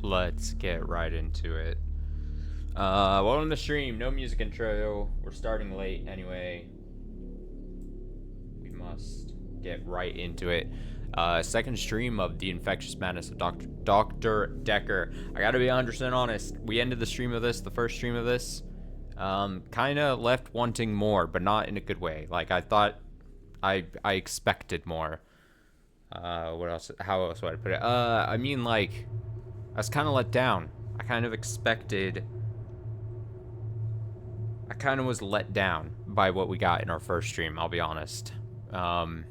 Let's get right into it. Welcome to the stream. No music intro. We're starting late anyway. We must get right into it. Second stream of the Infectious Madness of Dr. Dekker. I gotta be 100% honest. We ended the stream of this, the first stream of this, kind of left wanting more, but not in a good way. Like, I thought, I expected more. What else? How else would I put it? I mean, like, I was kind of let down. I kind of was let down by what we got in our first stream, I'll be honest. I'm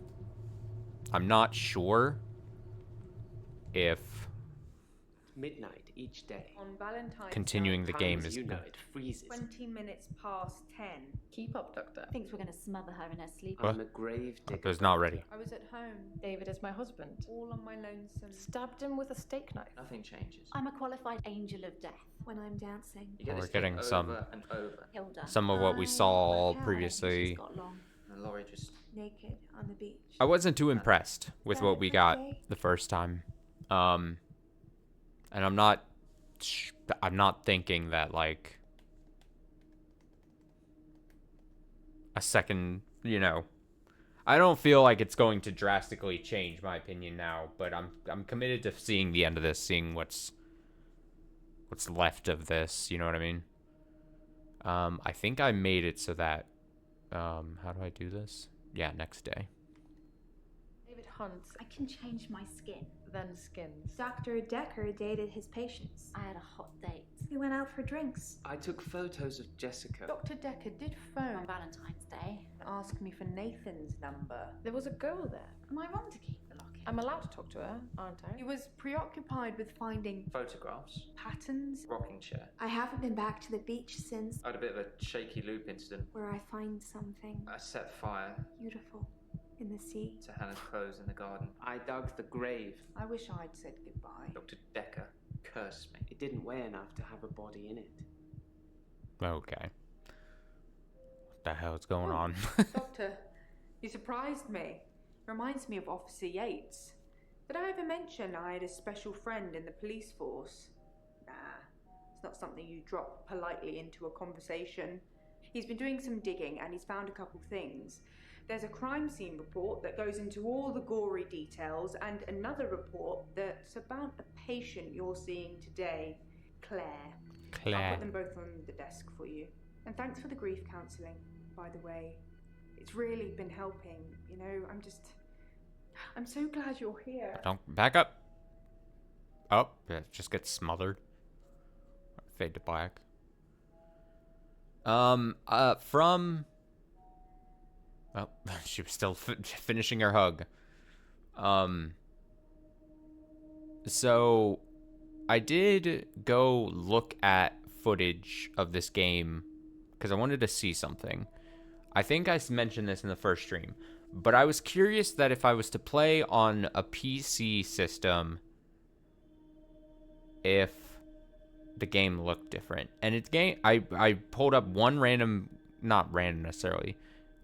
not sure if midnight each day. On Valentine's continuing night, the game is You know good. it freezes. 20 minutes past 10. Keep up, Doctor. Thinks we're going to smother her in her sleep. What? I'm a grave digger. Doctor's not ready. I was at home, David is my husband. all on my lonesome. Stabbed him with a steak knife. Nothing changes. I'm a qualified angel of death when I'm dancing. You get We're this getting thing some- over and over. Hilda. Some of what we saw previously. She's got long. And Laurie just Naked on the beach. I wasn't too impressed with what we got the first time. And I'm not thinking that, like, a second, I don't feel like it's going to drastically change my opinion now, but I'm committed to seeing the end of this, seeing what's left of this, you know what I mean? I think I made it so that, how do I do this? Yeah, next day. David hunts, I can change my skin. then skins. Dr. Dekker dated his patients. I had a hot date We went out for drinks. I took photos of Jessica. Dr. Dekker did on phone Valentine's Day. and ask me for Nathan's number. There was a girl there. Am I wrong to keep the locket? I'm allowed to talk to her, aren't He I? was preoccupied with finding Photographs. patterns. Rocking chair. I haven't been back to the beach since I had a bit of a shaky loop incident. where I find something I set fire beautiful in the sea. to Hannah's clothes in the garden. I dug the grave. I wish I'd said goodbye. Dr. Dekker cursed me. It didn't weigh enough to have a body in it. Okay. What the hell's going Oh. on? Doctor, you surprised me. Reminds me of Officer Yates. Did I ever mention I had a special friend in the police force? Nah, it's not something you drop politely into a conversation. He's been doing some digging and he's found a couple things. There's a crime scene report that goes into all the gory details and another report that's about a patient you're seeing today, Claire. I'll Claire. put them both on the desk for you. And thanks for the grief counselling, by the way. It's really been helping, I'm so glad you're here. Don't back up. Oh, it just gets smothered. Fade to black. From. Oh, she was still finishing her hug. So I did go look at footage of this game because I wanted to see something. I think I mentioned this in the first stream, but I was curious that if I was to play on a PC system, if the game looked different. And I pulled up one random, not random necessarily,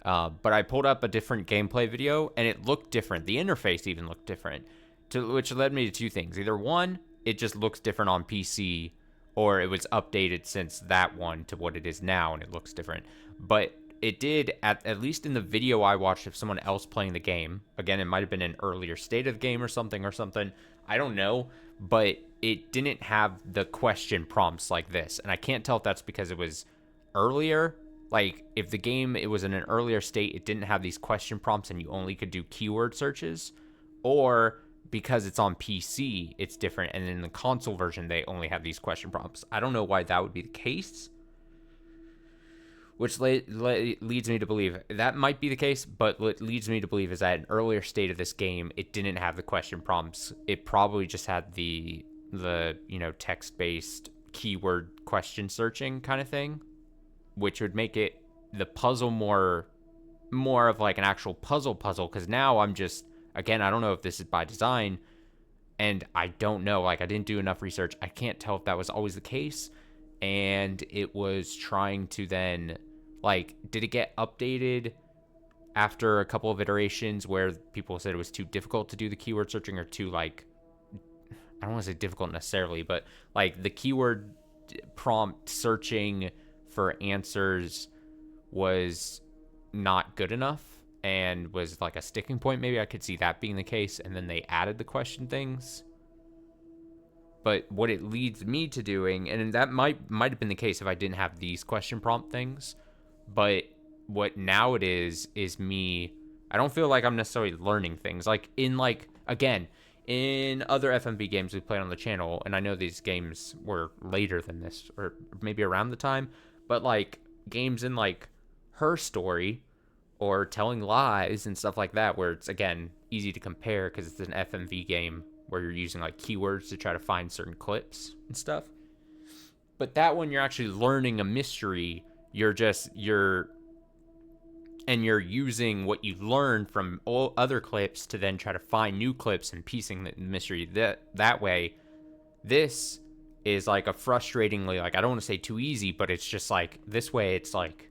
but I pulled up a different gameplay video and it looked different. The interface even looked different, which led me to two things. Either one, it just looks different on PC, or it was updated since that one to what it is now and it looks different. But it did, at least in the video I watched of someone else playing the game. Again, it might have been an earlier state of the game or something. I don't know. But it didn't have the question prompts like this. And I can't tell if that's because it was earlier. Like, if the game, it was in an earlier state, it didn't have these question prompts and you only could do keyword searches. Or because it's on PC, it's different. And in the console version, they only have these question prompts. I don't know why that would be the case. Which leads me to believe that might be the case, but what leads me to believe is that an earlier state of this game, it didn't have the question prompts. It probably just had the text-based keyword question searching kind of thing, which would make it the puzzle more of like an actual puzzle. Because now I'm just, again, I don't know if this is by design, and I don't know. Like, I didn't do enough research. I can't tell if that was always the case, and it was trying to then. Like, did it get updated after a couple of iterations where people said it was too difficult to do the keyword searching or too, like, I don't want to say difficult necessarily, but like the keyword prompt searching for answers was not good enough and was like a sticking point. Maybe I could see that being the case, and then they added the question things. But what it leads me to doing, and that might have been the case if I didn't have these question prompt things, but what now it is me, I don't feel like I'm necessarily learning things. Like again, in other FMV games we played on the channel, and I know these games were later than this, or maybe around the time, but like games in like Her Story or Telling Lies and stuff like that, where it's, again, easy to compare because it's an FMV game where you're using like keywords to try to find certain clips and stuff. But that one, you're actually learning a mystery. You're using what you learned from all other clips to then try to find new clips and piecing the mystery that way. This is like a frustratingly, like, I don't want to say too easy, but it's just like this way. It's like,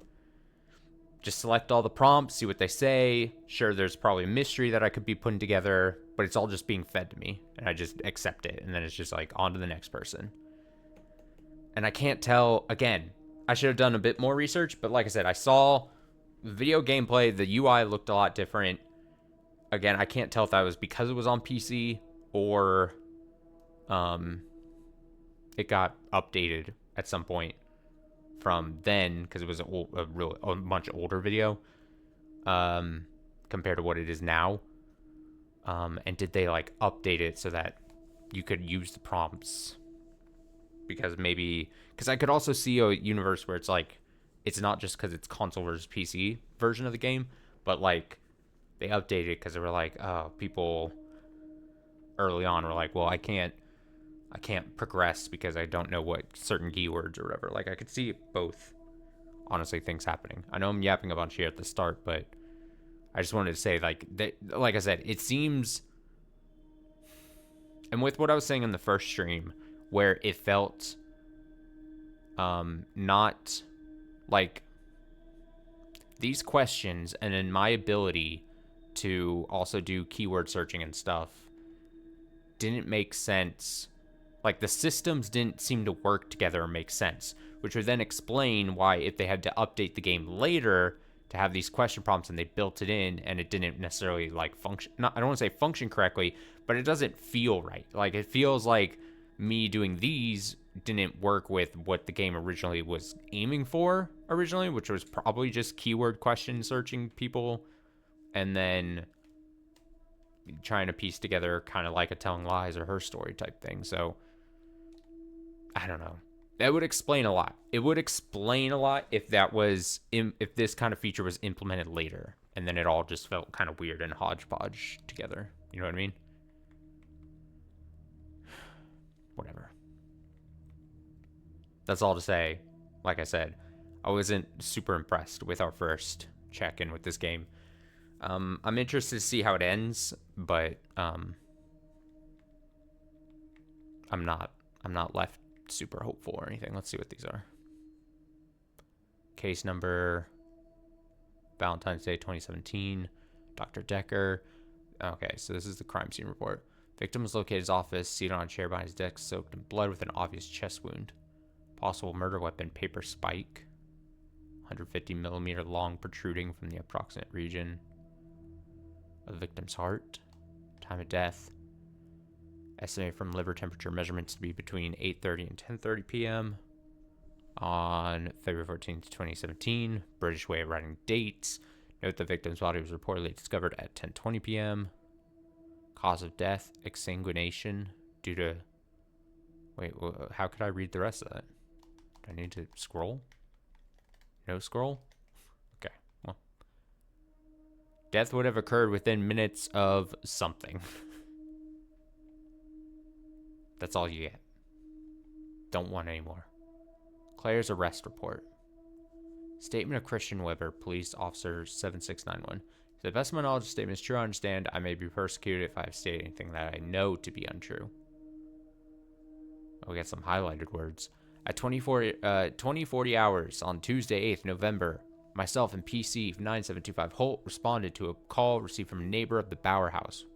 just select all the prompts, see what they say. Sure, there's probably a mystery that I could be putting together, but it's all just being fed to me, and I just accept it, and then it's just like on to the next person. And I can't tell, again, I should have done a bit more research, but like I said, I saw video gameplay, the UI looked a lot different. Again, I can't tell if that was because it was on PC or it got updated at some point from then, because it was a much older video compared to what it is now. And did they like update it so that you could use the prompts? Because I could also see a universe where it's like, it's not just because it's console versus PC version of the game, but like they updated it because they were like, oh, people early on were like, well, I can't progress because I don't know what certain keywords or whatever. Like, I could see both, honestly, things happening. I know I'm yapping a bunch here at the start, but I just wanted to say, like I said, it seems, and with what I was saying in the first stream, where it felt not like these questions, and in my ability to also do keyword searching and stuff, didn't make sense. Like, the systems didn't seem to work together or make sense, which would then explain why, if they had to update the game later to have these question prompts and they built it in and it didn't necessarily like function, I don't want to say function correctly, but it doesn't feel right. Like, it feels like me doing these didn't work with what the game originally was aiming for originally, which was probably just keyword question searching people and then trying to piece together kind of like a Telling Lies or Her Story type thing. So I don't know. That would explain a lot. It would explain a lot if if this kind of feature was implemented later, and then it all just felt kind of weird and hodgepodge together. You know what I mean? Whatever. That's all to say. Like I said, I wasn't super impressed with our first check-in with this game. I'm interested to see how it ends, but I'm not left super hopeful or anything. Let's see what these are. Case number Valentine's Day 2017, Dr. Dekker. Okay, so this is the crime scene report. Victim was located in his office, seated on a chair behind his desk, soaked in blood with an obvious chest wound. Possible murder weapon, paper spike. 150 millimeter long, protruding from the approximate region of the victim's heart. Time of death. Estimated from liver temperature measurements to be between 8:30 and 10:30 p.m. on February 14th, 2017. British way of writing dates. Note the victim's body was reportedly discovered at 10:20 p.m. Cause of death, exsanguination due to... Wait, how could I read the rest of that? Do I need to scroll? No scroll? Okay, well. Death would have occurred within minutes of something. That's all you get. Don't want any more. Claire's arrest report. Statement of Christian Weber, police officer 7691. To the best of my knowledge, the statement is true. I understand I may be persecuted if I have stated anything that I know to be untrue. Oh, we got some highlighted words. At 2040 hours on Tuesday, 8th November, myself and PC 9725 Holt responded to a call received from a neighbor of the Bower House,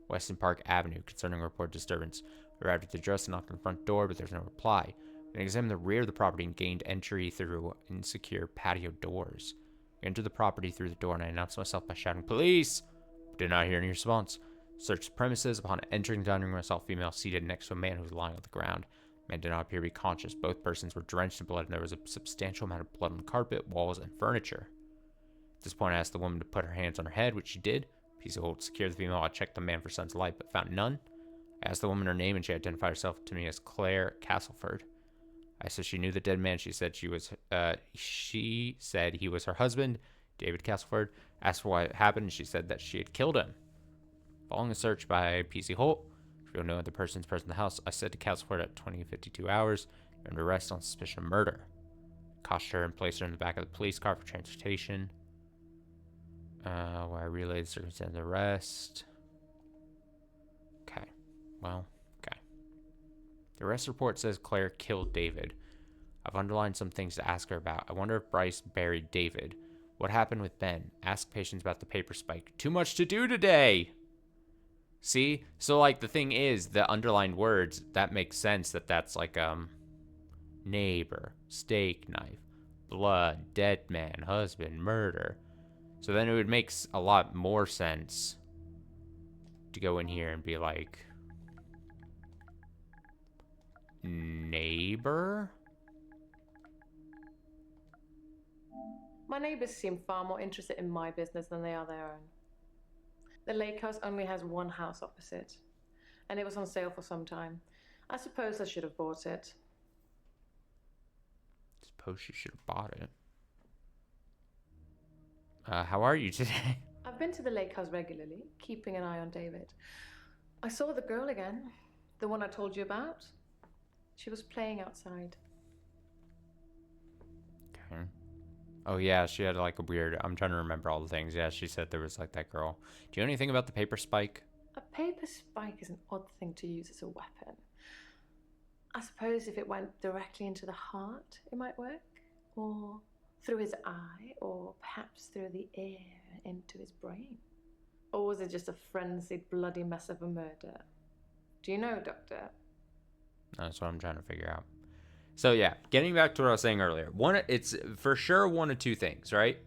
Weston Park Avenue, concerning a reported disturbance. Arrived at the address and knocked on the front door, but there's no reply. I examined the rear of the property and gained entry through insecure patio doors. I entered the property through the door and I announced myself by shouting, "Police!" But did not hear any response. Searched the premises. Upon entering the dining room, I saw a female seated next to a man who was lying on the ground. The man did not appear to be conscious. Both persons were drenched in blood and there was a substantial amount of blood on the carpet, walls, and furniture. At this point, I asked the woman to put her hands on her head, which she did. Piece of hold secured the female. I checked the man for signs of life, but found none. I asked the woman her name, and she identified herself to me as Claire Castleford. I said she knew the dead man. She said he was her husband, David Castleford. Asked for what happened, and she said that she had killed him. Following a search by PC Holt, revealed no other persons present in the house. I said to Castleford at 20:52 hours, "You're under arrest on suspicion of murder." Cautioned her and placed her in the back of the police car for transportation. Where I relayed the circumstance of the arrest. Okay. Well, okay. The arrest report says Claire killed David. I've underlined some things to ask her about. I wonder if Bryce buried David. What happened with Ben? Ask patients about the paper spike. Too much to do today! See? So, like, the thing is, the underlined words, that makes sense that that's like, neighbor, steak knife, blood, dead man, husband, murder. So then it would make a lot more sense to go in here and be like, neighbor? My neighbors seem far more interested in my business than they are their own. The lake house only has one house opposite, and it was on sale for some time. I suppose I should have bought it. Suppose you should have bought it. How are you today? I've been to the lake house regularly, keeping an eye on David. I saw the girl again, the one I told you about. She was playing outside. Okay. Oh, yeah, she had like a weird... I'm trying to remember all the things. Yeah, she said there was like that girl. Do you know anything about the paper spike? A paper spike is an odd thing to use as a weapon. I suppose if it went directly into the heart, it might work. Or through his eye, or perhaps through the ear into his brain. Or was it just a frenzied, bloody mess of a murder? Do you know, Doctor? That's what I'm trying to figure out. So yeah, getting back to what I was saying earlier. It's for sure one of two things, right?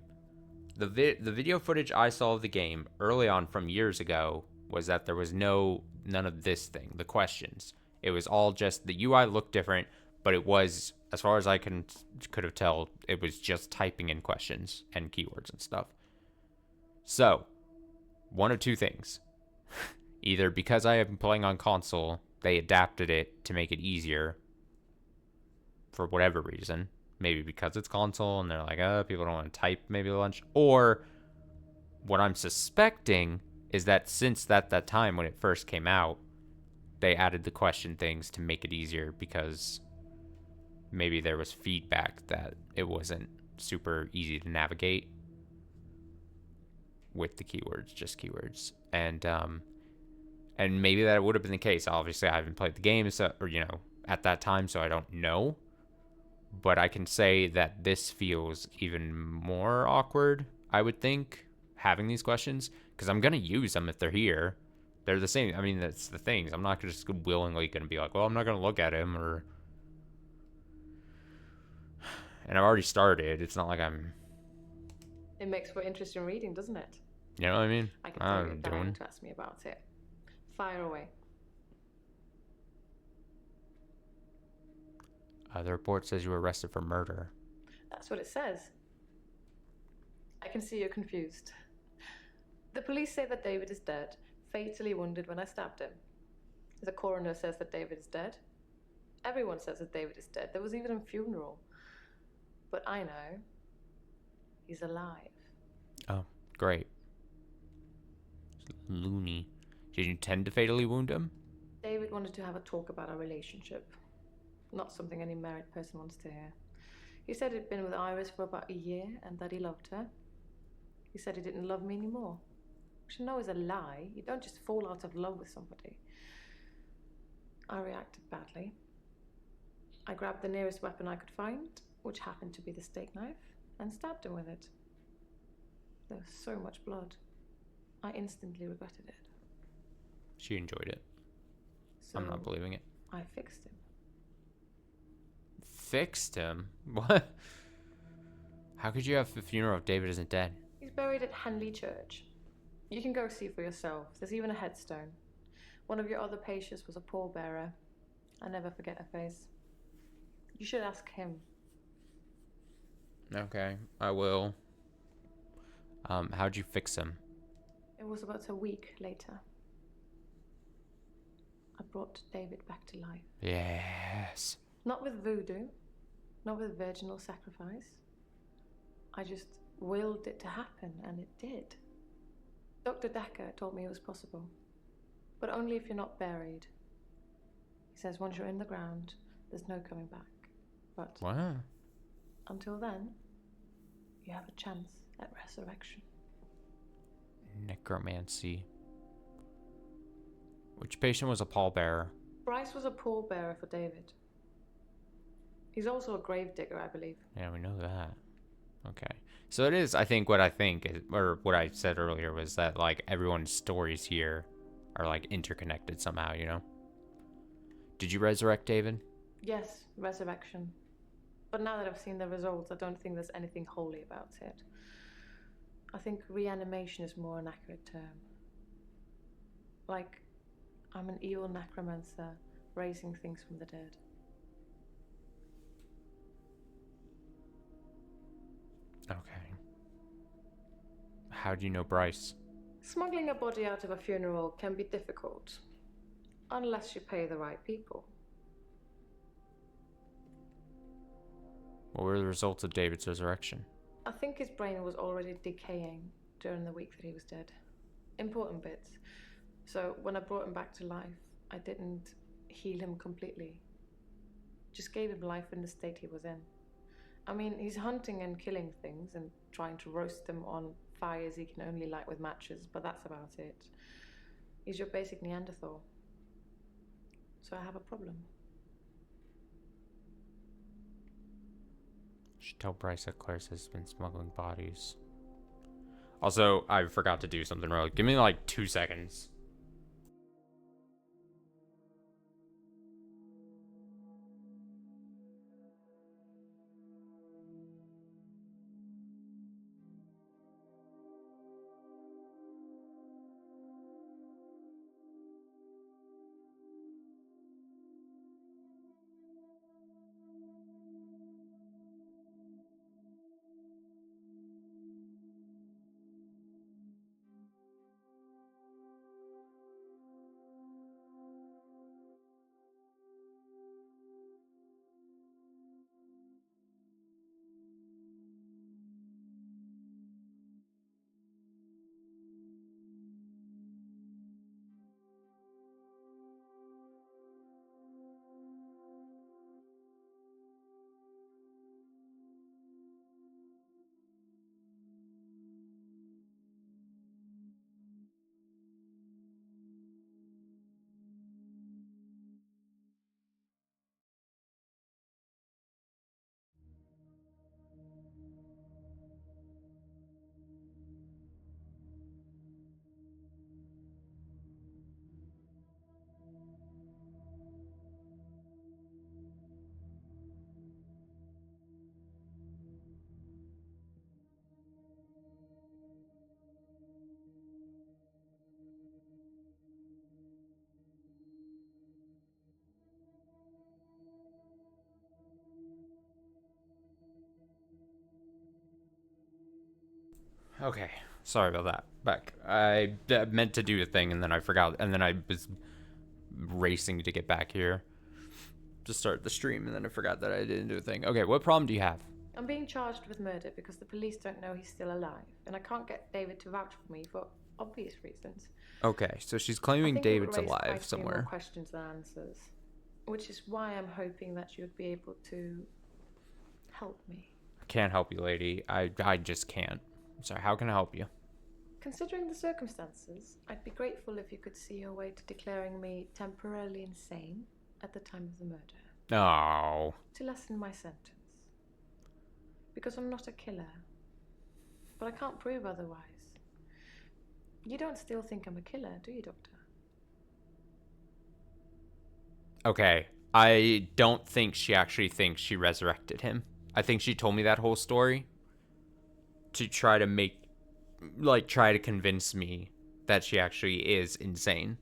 The video footage I saw of the game early on from years ago was that there was none of this thing, the questions. It was all just the UI looked different, but it was, as far as I could have tell, it was just typing in questions and keywords and stuff. So, one of two things. Either because I have been playing on console, they adapted it to make it easier for whatever reason. Maybe because it's console and they're like, people don't want to type maybe a bunch. Or what I'm suspecting is that since that time when it first came out, they added the question things to make it easier because maybe there was feedback that it wasn't super easy to navigate with the keywords, just keywords. And maybe that would have been the case. Obviously, I haven't played the game, so, or, at that time, so I don't know. But I can say that this feels even more awkward, I would think, having these questions, because I'm going to use them if they're here. They're the same. I mean, that's the things. I'm not just willingly going to be like, well, I'm not going to look at him, or... And I've already started. It's not like I'm... It makes for interesting reading, doesn't it? You know what I mean? I can tell you dying to ask me about it. Fire away. The report says you were arrested for murder. That's what it says. I can see you're confused. The police say that David is dead, fatally wounded when I stabbed him. The coroner says that David is dead. Everyone says that David is dead. There was even a funeral. But I know he's alive. Oh, great. Loony. Did you intend to fatally wound him? David wanted to have a talk about our relationship. Not something any married person wants to hear. He said he'd been with Iris for about a year and that he loved her. He said he didn't love me anymore. Which I know is a lie. You don't just fall out of love with somebody. I reacted badly. I grabbed the nearest weapon I could find, which happened to be the steak knife, and stabbed him with it. There was so much blood. I instantly regretted it. She enjoyed it. So I'm not believing it. I fixed him. Fixed him? What? How could you have a funeral if David isn't dead? He's buried at Henley Church. You can go see for yourself. There's even a headstone. One of your other patients was a pallbearer. I never forget her face. You should ask him. Okay, I will. How'd you fix him? It was about a week later. I brought David back to life. Yes. Not with voodoo, not with virginal sacrifice. I just willed it to happen, and it did. Dr. Dekker told me it was possible, but only if you're not buried. He says once you're in the ground, there's no coming back. But Wow. until then, you have a chance at resurrection. Necromancy. Which patient was a pallbearer? Bryce was a pallbearer for David. He's also a grave digger, I believe. Yeah, we know that. Okay. So it is, I think, what I think, is, or what I said earlier was that, like, everyone's stories here are, like, interconnected somehow, you know? Did you resurrect David? Yes, resurrection. But now that I've seen the results, I don't think there's anything holy about it. I think reanimation is more an accurate term. Like, I'm an evil necromancer raising things from the dead. Okay. How do you know Bryce? Smuggling a body out of a funeral can be difficult, unless you pay the right people. What were the results of David's resurrection? I think his brain was already decaying during the week that he was dead. Important bits. So when I brought him back to life, I didn't heal him completely. Just gave him life in the state he was in. I mean, he's hunting and killing things and trying to roast them on fires he can only light with matches, but that's about it. He's your basic Neanderthal. So I have a problem. Should tell Bryce that Claire has been smuggling bodies. Also, I forgot to do something real. Give me like 2 seconds. Okay, sorry about that. Back. I meant to do a thing and then I forgot, and then I was racing to get back here to start the stream, and then I forgot that I didn't do a thing. Okay, what problem do you have? I'm being charged with murder because the police don't know he's still alive, and I can't get David to vouch for me for obvious reasons. Okay, so she's I claiming think it would David's raise quite alive a few somewhere. more questions than answers, which is why I'm hoping that you'd be able to help me. Can't help you, lady. I just can't. Sorry, how can I help you? Considering the circumstances, I'd be grateful if you could see your way to declaring me temporarily insane at the time of the murder, Oh. to lessen my sentence. Because I'm not a killer, but I can't prove otherwise. You don't still think I'm a killer, do you, Doctor? Okay, I don't think she actually thinks she resurrected him. I think she told me that whole story to try to try to convince me that she actually is insane.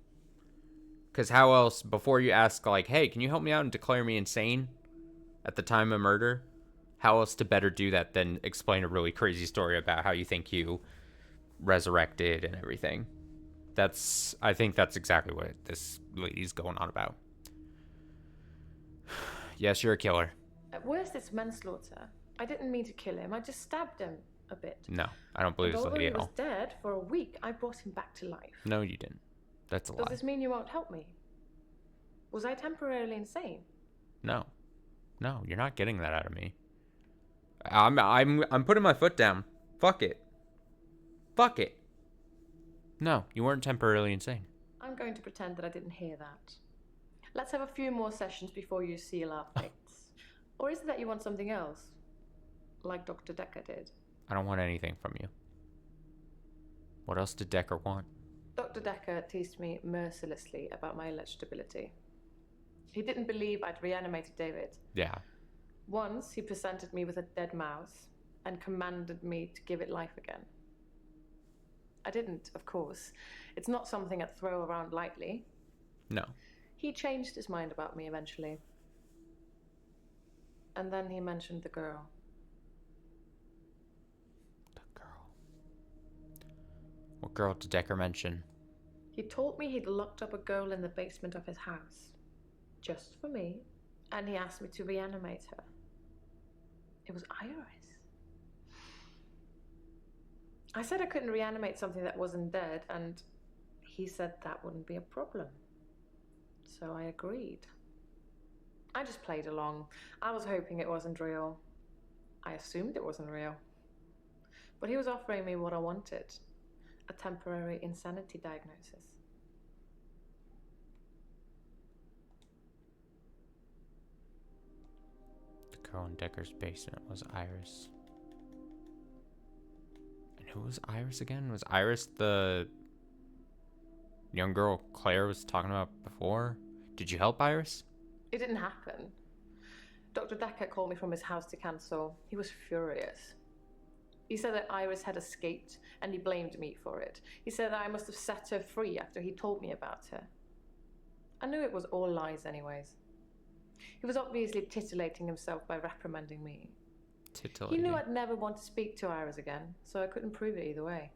Because how else, before you ask, like, hey, can you help me out and declare me insane at the time of murder? How else to better do that than explain a really crazy story about how you think you resurrected and everything? I think that's exactly what this lady's going on about. Yes, you're a killer. At worst, it's manslaughter. I didn't mean to kill him. I just stabbed him a bit. No, I don't believe And this although lady he at was all. dead for a week, I brought him back to life. No, you didn't. That's a Does lie. this mean you won't help me? Was I temporarily insane? No, you're not getting that out of me. I'm putting my foot down. Fuck it. No, you weren't temporarily insane. I'm going to pretend that I didn't hear that. Let's have a few more sessions before you seal our fates. Or is it that you want something else? Like Dr. Dekker did? I don't want anything from you. What else did Dekker want? Dr. Dekker teased me mercilessly about my alleged ability. He didn't believe I'd reanimated David. Yeah. Once, he presented me with a dead mouse and commanded me to give it life again. I didn't, of course. It's not something I'd throw around lightly. No. He changed his mind about me eventually. And then he mentioned the girl. The girl. What girl did Dekker mention? He told me he'd locked up a girl in the basement of his house. Just for me. And he asked me to reanimate her. It was Iris. I said I couldn't reanimate something that wasn't dead, and he said that wouldn't be a problem. So I agreed. I just played along. I was hoping it wasn't real. I assumed it wasn't real. But he was offering me what I wanted. A temporary insanity diagnosis. The girl in Dekker's basement was Iris. And who was Iris again? Was Iris the young girl Claire was talking about before? Did you help Iris? It didn't happen. Dr. Dekker called me from his house to cancel. He was furious. He said that Iris had escaped, and he blamed me for it. He said that I must have set her free after he told me about her. I knew it was all lies anyways. He was obviously titillating himself by reprimanding me. Titillating. He knew I'd never want to speak to Iris again, so I couldn't prove it either way.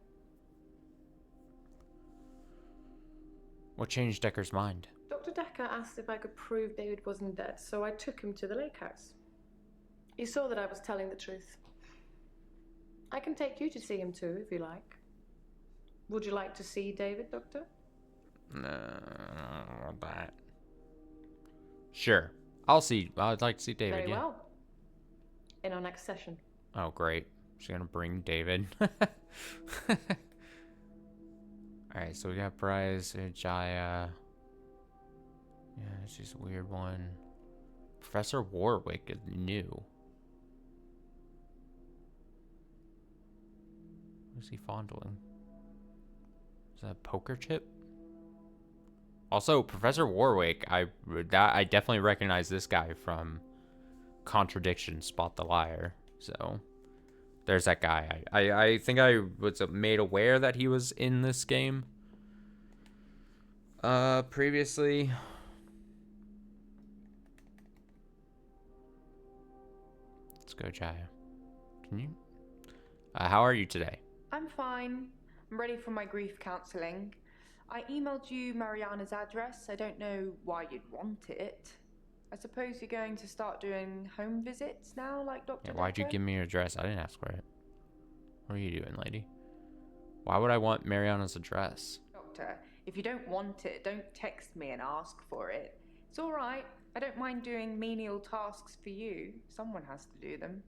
What changed Dekker's mind? Dr. Dekker asked if I could prove David wasn't dead, so I took him to the lake house. He saw that I was telling the truth. I can take you to see him too, if you like. Would you like to see David, Doctor? No, that. Sure. I'd like to see David, Very yeah. well. In our next session. Oh, great. She's gonna bring David. Alright, so we got Bryce, Jaya. Yeah, she's a weird one. Professor Warwick is new. What is he fondling? Is that a poker chip? Also, Professor Warwick, I definitely recognize this guy from Contradiction, Spot the Liar. So, there's that guy. I think I was made aware that he was in this game previously. Let's go, Jaya. Can you? How are you today? I'm fine. I'm ready for my grief counselling. I emailed you Mariana's address. I don't know why you'd want it. I suppose you're going to start doing home visits now, like Dr. Yeah, why'd you Dekker? give me your address? I didn't ask for it. What are you doing, lady? Why would I want Mariana's address? Doctor, if you don't want it, don't text me and ask for it. It's all right. I don't mind doing menial tasks for you. Someone has to do them.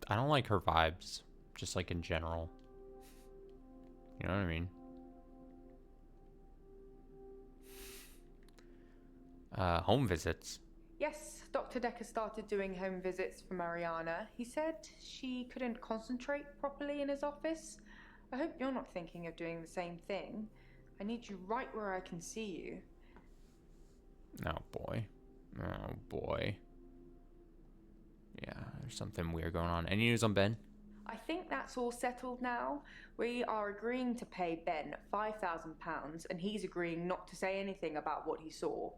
I don't like her vibes, just like in general. You know what I mean? Home visits. Yes, Dr. Dekker started doing home visits for Mariana. He said she couldn't concentrate properly in his office. I hope you're not thinking of doing the same thing. I need you right where I can see you. Oh boy. Oh boy. Yeah, there's something weird going on. Any news on Ben? I think that's all settled now. We are agreeing to pay Ben £5,000 and he's agreeing not to say anything about what he saw.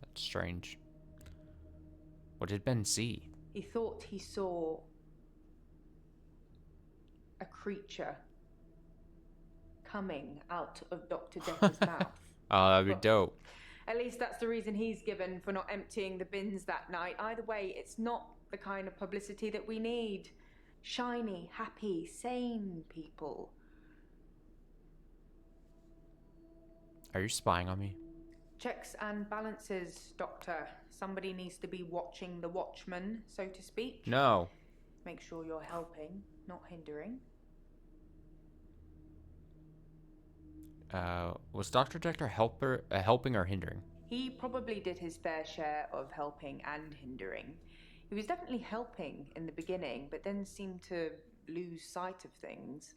That's strange. What did Ben see? He thought he saw a creature coming out of Dr. Dekker's mouth. Oh, that'd be Well, dope. At least that's the reason he's given for not emptying the bins that night. Either way, it's not the kind of publicity that we need. Shiny, happy, sane people. Are you spying on me? Checks and balances, Doctor. Somebody needs to be watching the watchman, so to speak. No. Make sure you're helping, not hindering. Was Dr. Dekker helping or hindering? He probably did his fair share of helping and hindering. He was definitely helping in the beginning, but then seemed to lose sight of things.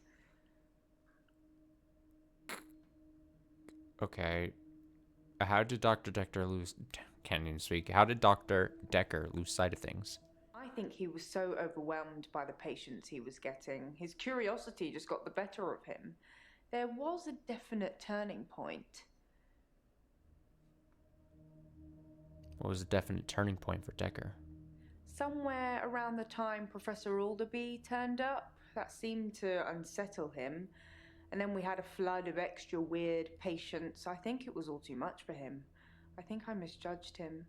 Okay. How did Dr. Dekker lose... Can't even speak. How did Dr. Dekker lose sight of things? I think he was so overwhelmed by the patients he was getting. His curiosity just got the better of him. There was a definite turning point. What was the definite turning point for Dekker? Somewhere around the time Professor Alderby turned up, that seemed to unsettle him. And then we had a flood of extra weird patients. I think it was all too much for him. I think I misjudged him.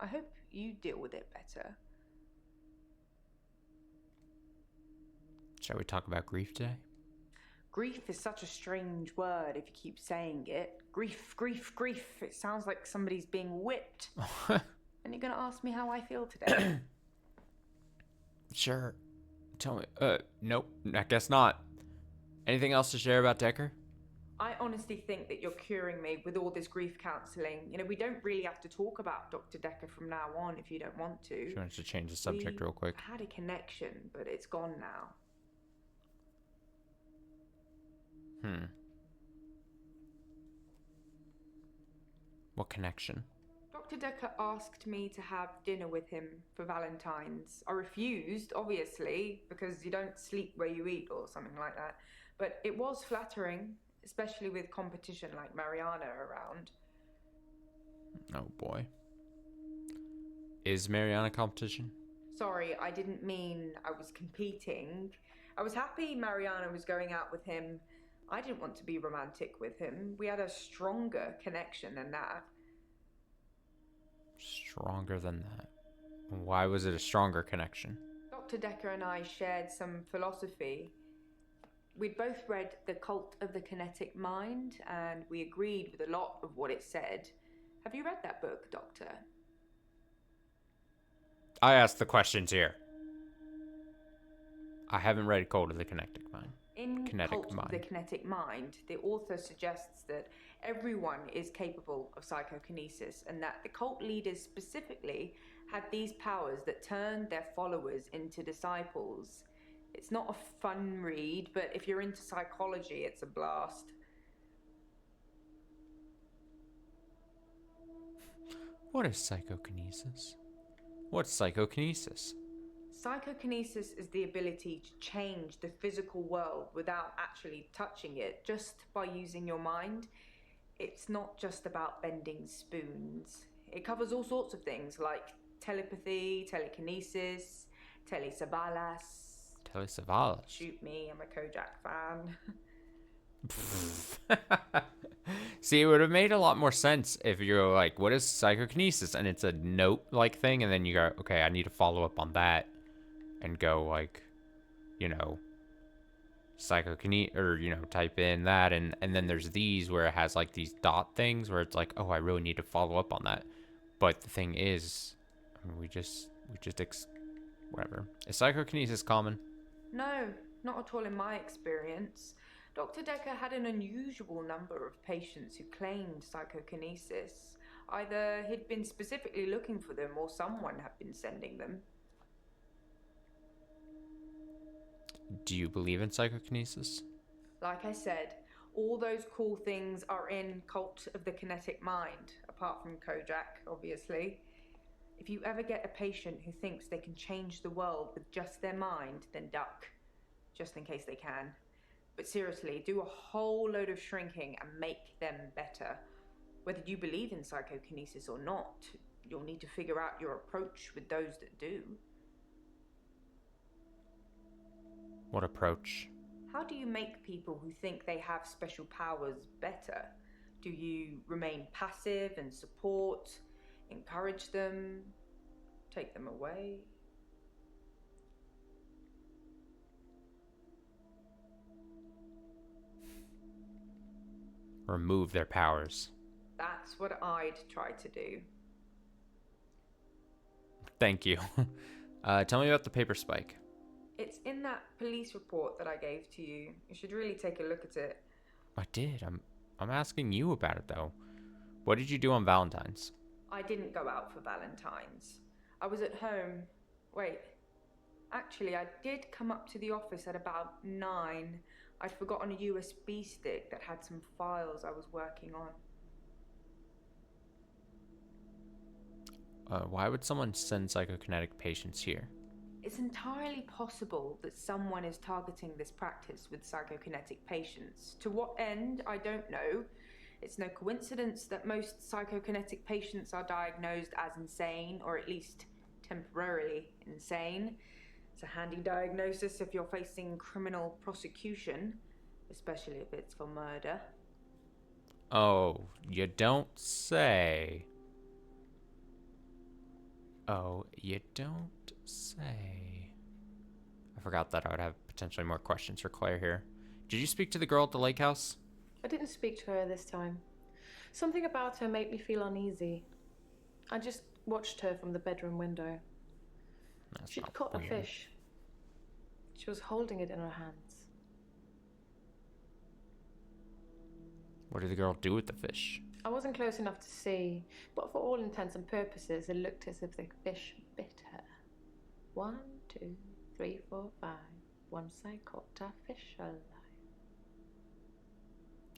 I hope you deal with it better. Shall we talk about grief today? Grief is such a strange word if you keep saying it. Grief, grief, grief. It sounds like somebody's being whipped. And you're going to ask me how I feel today? Sure. Tell me. Nope. I guess not. Anything else to share about Dekker? I honestly think that you're curing me with all this grief counselling. You know, we don't really have to talk about Dr. Dekker from now on if you don't want to. She wants to change the subject We real quick. had a connection, but it's gone now. What connection? Dr. Dekker asked me to have dinner with him for Valentine's. I refused, obviously, because you don't sleep where you eat or something like that. But it was flattering, especially with competition like Mariana around. Oh boy. Is Mariana competition? Sorry, I didn't mean I was competing. I was happy Mariana was going out with him. I didn't want to be romantic with him. We had a stronger connection than that. Stronger than that. Why was it a stronger connection? Dr. Dekker and I shared some philosophy. We'd both read The Cult of the Kinetic Mind, and we agreed with a lot of what it said. Have you read that book, Doctor? I asked the questions here. I haven't read Cult of the Kinetic Mind. In Kinetic Cult of Mind. the Kinetic Mind, the author suggests that everyone is capable of psychokinesis and that the cult leaders specifically had these powers that turned their followers into disciples. It's not a fun read, but if you're into psychology, it's a blast. What is psychokinesis? What's psychokinesis? Psychokinesis is the ability to change the physical world without actually touching it, just by using your mind. It's not just about bending spoons. It covers all sorts of things like telepathy, telekinesis, telesavalas. Telesavalas. Shoot me, I'm a Kojak fan. See, it would have made a lot more sense if you're like, what is psychokinesis? And it's a note-like thing, and then you go, okay, I need to follow up on that. And go, like, you know, psychokinesis, or, you know, type in that, and then there's these where it has, like, these dot things where it's like, oh, I really need to follow up on that. But the thing is, I mean, whatever. Is psychokinesis common? No, not at all in my experience. Dr. Dekker had an unusual number of patients who claimed psychokinesis. Either he'd been specifically looking for them or someone had been sending them. Do you believe in psychokinesis? Like I said, All those cool things are in Cult of the Kinetic Mind, apart from Kojak, obviously. If you ever get a patient who thinks they can change the world with just their mind, then duck, just in case they can. But seriously, do a whole load of shrinking and make them better. Whether you believe in psychokinesis or not, you'll need to figure out your approach with those that do. What approach? How do you make people who think they have special powers better? Do you remain passive and support, encourage them, take them away? Remove their powers. That's what I'd try to do. Thank you. Tell me about the paper spike. It's in that police report that I gave to you. You should really take a look at it. I did. I'm asking you about it though. What did you do on Valentine's? I didn't go out for Valentine's. I was at home. Wait. Actually, I did come up to the office at about 9. I'd forgotten a USB stick that had some files I was working on. Why would someone send psychokinetic patients here? It's entirely possible that someone is targeting this practice with psychokinetic patients. To what end, I don't know. It's no coincidence that most psychokinetic patients are diagnosed as insane, or at least temporarily insane. It's a handy diagnosis if you're facing criminal prosecution, especially if it's for murder. Oh, you don't say. Oh, you don't say. I forgot that I would have potentially more questions for Claire here. Did you speak to the girl at the lake house? I didn't speak to her this time. Something about her made me feel uneasy. I just watched her from the bedroom window. That's She'd not caught a weird. fish. She was holding it in her hands. What did the girl do with the fish? I wasn't close enough to see, but for all intents and purposes, it looked as if the fish bit her. 1, 2, 3, 4, 5. Once I caught a fish alive.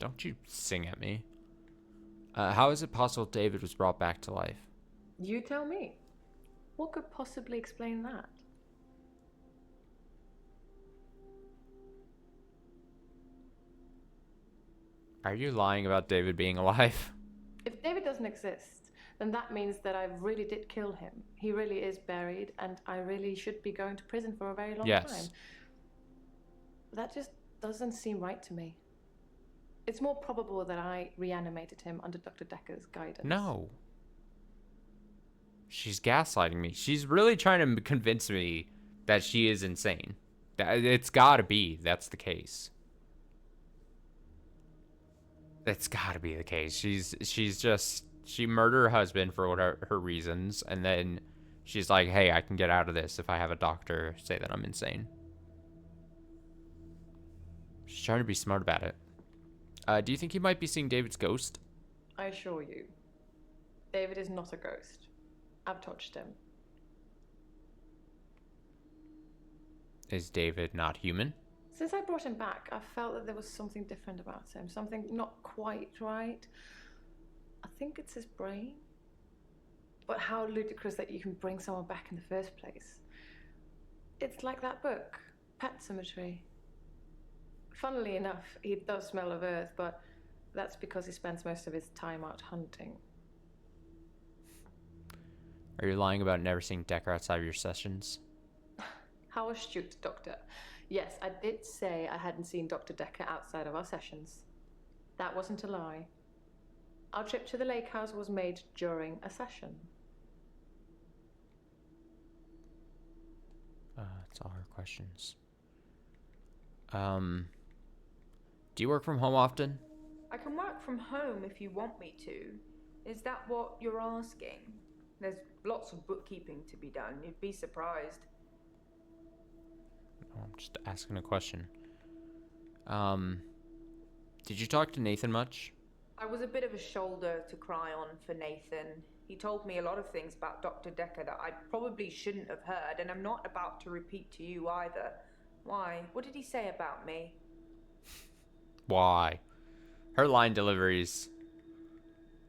Don't you sing at me. How is it possible David was brought back to life? You tell me. What could possibly explain that? Are you lying about David being alive? If David doesn't exist, then that means that I really did kill him. He really is buried, and I really should be going to prison for a very long Yes. time. That just doesn't seem right to me. It's more probable that I reanimated him under Dr. Dekker's guidance. No. She's gaslighting me. She's really trying to convince me that she is insane. It's gotta be. That's the case. That's gotta be the case. She murdered her husband for whatever her reasons, and then she's like, hey, I can get out of this if I have a doctor say that I'm insane. She's trying to be smart about it. Do you think you might be seeing David's ghost? I assure you, David is not a ghost. I've touched him. Is David not human? Since I brought him back, I felt that there was something different about him, something not quite right. I think it's his brain. But how ludicrous that you can bring someone back in the first place. It's like that book, Pet Cemetery. Funnily enough, he does smell of earth, but that's because he spends most of his time out hunting. Are you lying about never seeing Dekker outside of your sessions? How astute, Doctor. Yes, I did say I hadn't seen Dr. Dekker outside of our sessions. That wasn't a lie. Our trip to the lake house was made during a session. That's all her questions. Do you work from home often? I can work from home if you want me to. Is that what you're asking? There's lots of bookkeeping to be done. You'd be surprised. No, I'm just asking a question. Did you talk to Nathan much? I was a bit of a shoulder to cry on for Nathan. He told me a lot of things about Dr. Dekker that I probably shouldn't have heard, and I'm not about to repeat to you either. Why? What did he say about me? Why? Her line deliveries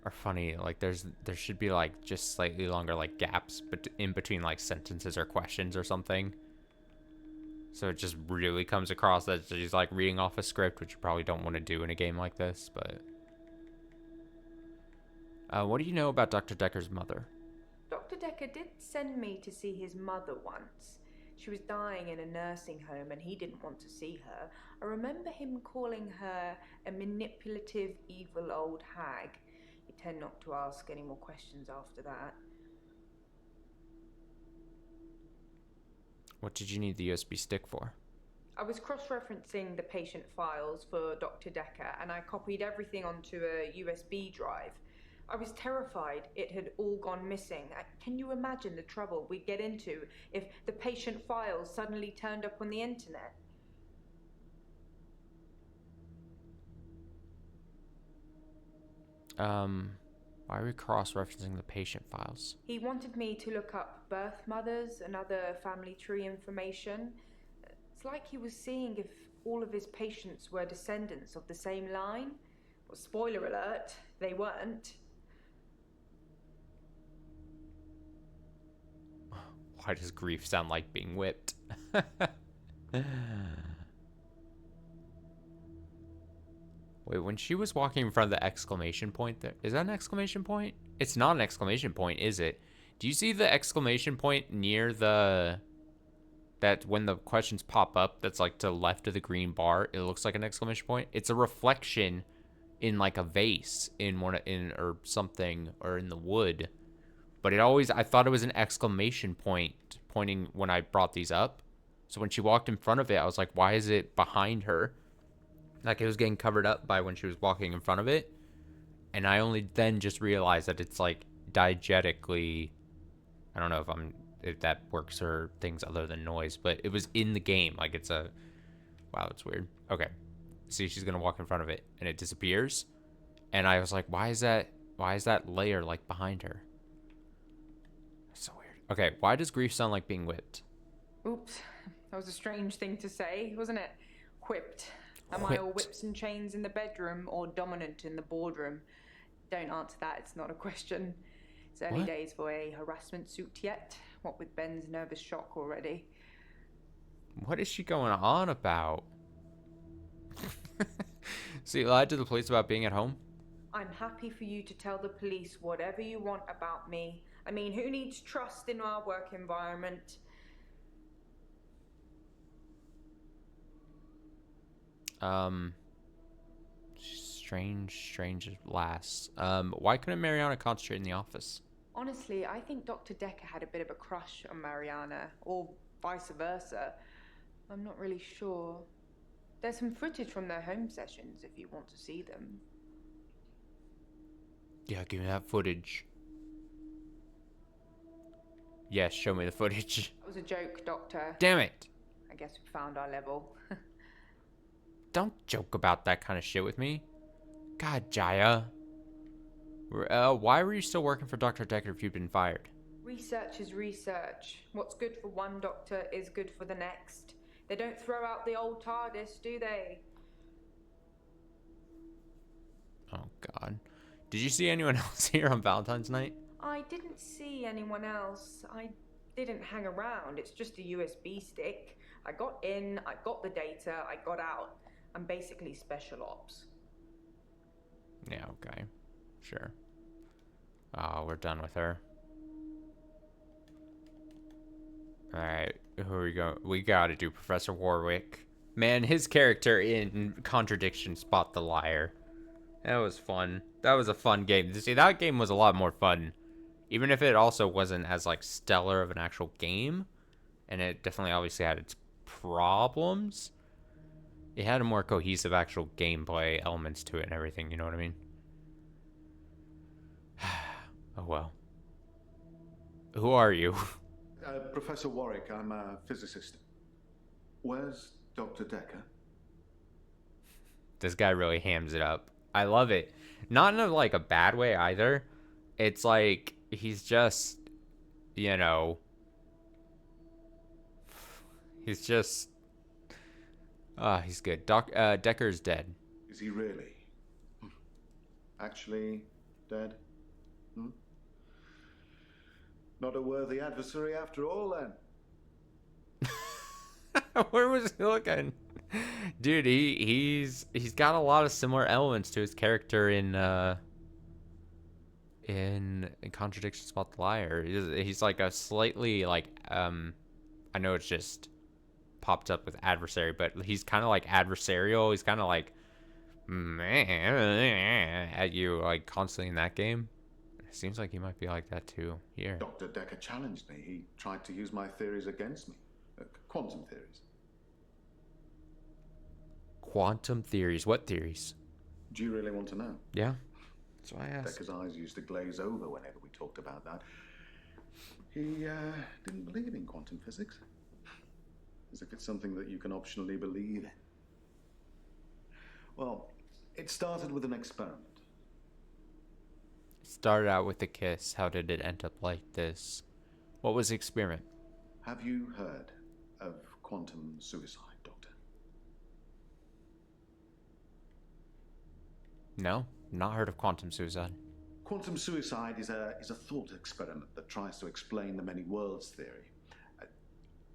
are funny. Like there should be like just slightly longer like gaps in between like sentences or questions or something. So it just really comes across that she's like reading off a script, which you probably don't want to do in a game like this, but what do you know about Dr. Dekker's mother? Dr. Dekker did send me to see his mother once. She was dying in a nursing home and he didn't want to see her. I remember him calling her a manipulative, evil old hag. You tend not to ask any more questions after that. What did you need the USB stick for? I was cross-referencing the patient files for Dr. Dekker and I copied everything onto a USB drive. I was terrified it had all gone missing. Can you imagine the trouble we'd get into if the patient files suddenly turned up on the internet? Why are we cross-referencing the patient files? He wanted me to look up birth mothers and other family tree information. It's like he was seeing if all of his patients were descendants of the same line. Well, spoiler alert, they weren't. Why does grief sound like being whipped? Wait, when she was walking in front of the exclamation point there, is that an exclamation point? It's not an exclamation point, is it? Do you see the exclamation point near that when the questions pop up, that's like to the left of the green bar, it looks like an exclamation point? It's a reflection in like a vase or something, or in the wood. But I thought it was an exclamation point pointing when I brought these up. So when she walked in front of it, I was like, why is it behind her? Like it was getting covered up by when she was walking in front of it. And I only then just realized that it's like diegetically, I don't know if that works for things other than noise, but it was in the game. Like wow, that's weird. Okay. See, she's going to walk in front of it and it disappears. And I was like, why is that layer like behind her? So weird. Okay, why does grief sound like being whipped? Oops, that was a strange thing to say, wasn't it? Whipped. Am I all whips and chains in the bedroom or dominant in the boardroom? Don't answer that, it's not a question. It's early days for a harassment suit yet, what with Ben's nervous shock already. What is she going on about? So you lied to the police about being at home? I'm happy for you to tell the police whatever you want about me. I mean, who needs trust in our work environment? Strange lass. Why couldn't Mariana concentrate in the office? Honestly, I think Dr. Dekker had a bit of a crush on Mariana, or vice versa. I'm not really sure. There's some footage from their home sessions if you want to see them. Yeah, give me that footage. Yes, show me the footage. That was a joke, Doctor. Damn it! I guess we found our level. Don't joke about that kind of shit with me. God, Jaya. Why were you still working for Dr. Dekker if you'd been fired? Research is research. What's good for one doctor is good for the next. They don't throw out the old TARDIS, do they? Oh, God. Did you see anyone else here on Valentine's night? I didn't see anyone else. I didn't hang around. It's just a USB stick. I got in, I got the data, I got out. I'm basically special ops. Yeah, okay. Sure. Oh, we're done with her. Alright, who are we going? We gotta do Professor Warwick. Man, his character in Contradiction Spot the Liar. That was fun. That was a fun game. See, that game was a lot more fun. Even if it also wasn't as, like, stellar of an actual game. And it definitely obviously had its problems. It had a more cohesive actual gameplay elements to it and everything, you know what I mean? Oh, well. Who are you? Professor Warwick, I'm a physicist. Where's Dr. Dekker? This guy really hams it up. I love it. Not in a, like, a bad way either. It's like, he's just, you know, he's just, he's good. Dekker's dead. Is he really? actually dead? Hmm? Not a worthy adversary after all, then. Where was he looking? Dude, he's got a lot of similar elements to his character in Contradictions About the Liar. He's like a slightly like I know it's just popped up with adversary, but he's kind of like adversarial. He's kind of like at you like constantly in that game. It seems like he might be like that too here. Dr. Dekker challenged me. He tried to use my theories against me. Quantum theories. Quantum theories. What theories? Do you really want to know? Yeah. That's why I asked. Dekker's eyes used to glaze over whenever we talked about that. He didn't believe in quantum physics. As if it's something that you can optionally believe in. Well, it started with an experiment. Started out with a kiss. How did it end up like this? What was the experiment? Have you heard of quantum suicide, Doctor? No, not heard of quantum suicide. Quantum suicide is a thought experiment that tries to explain the many worlds theory.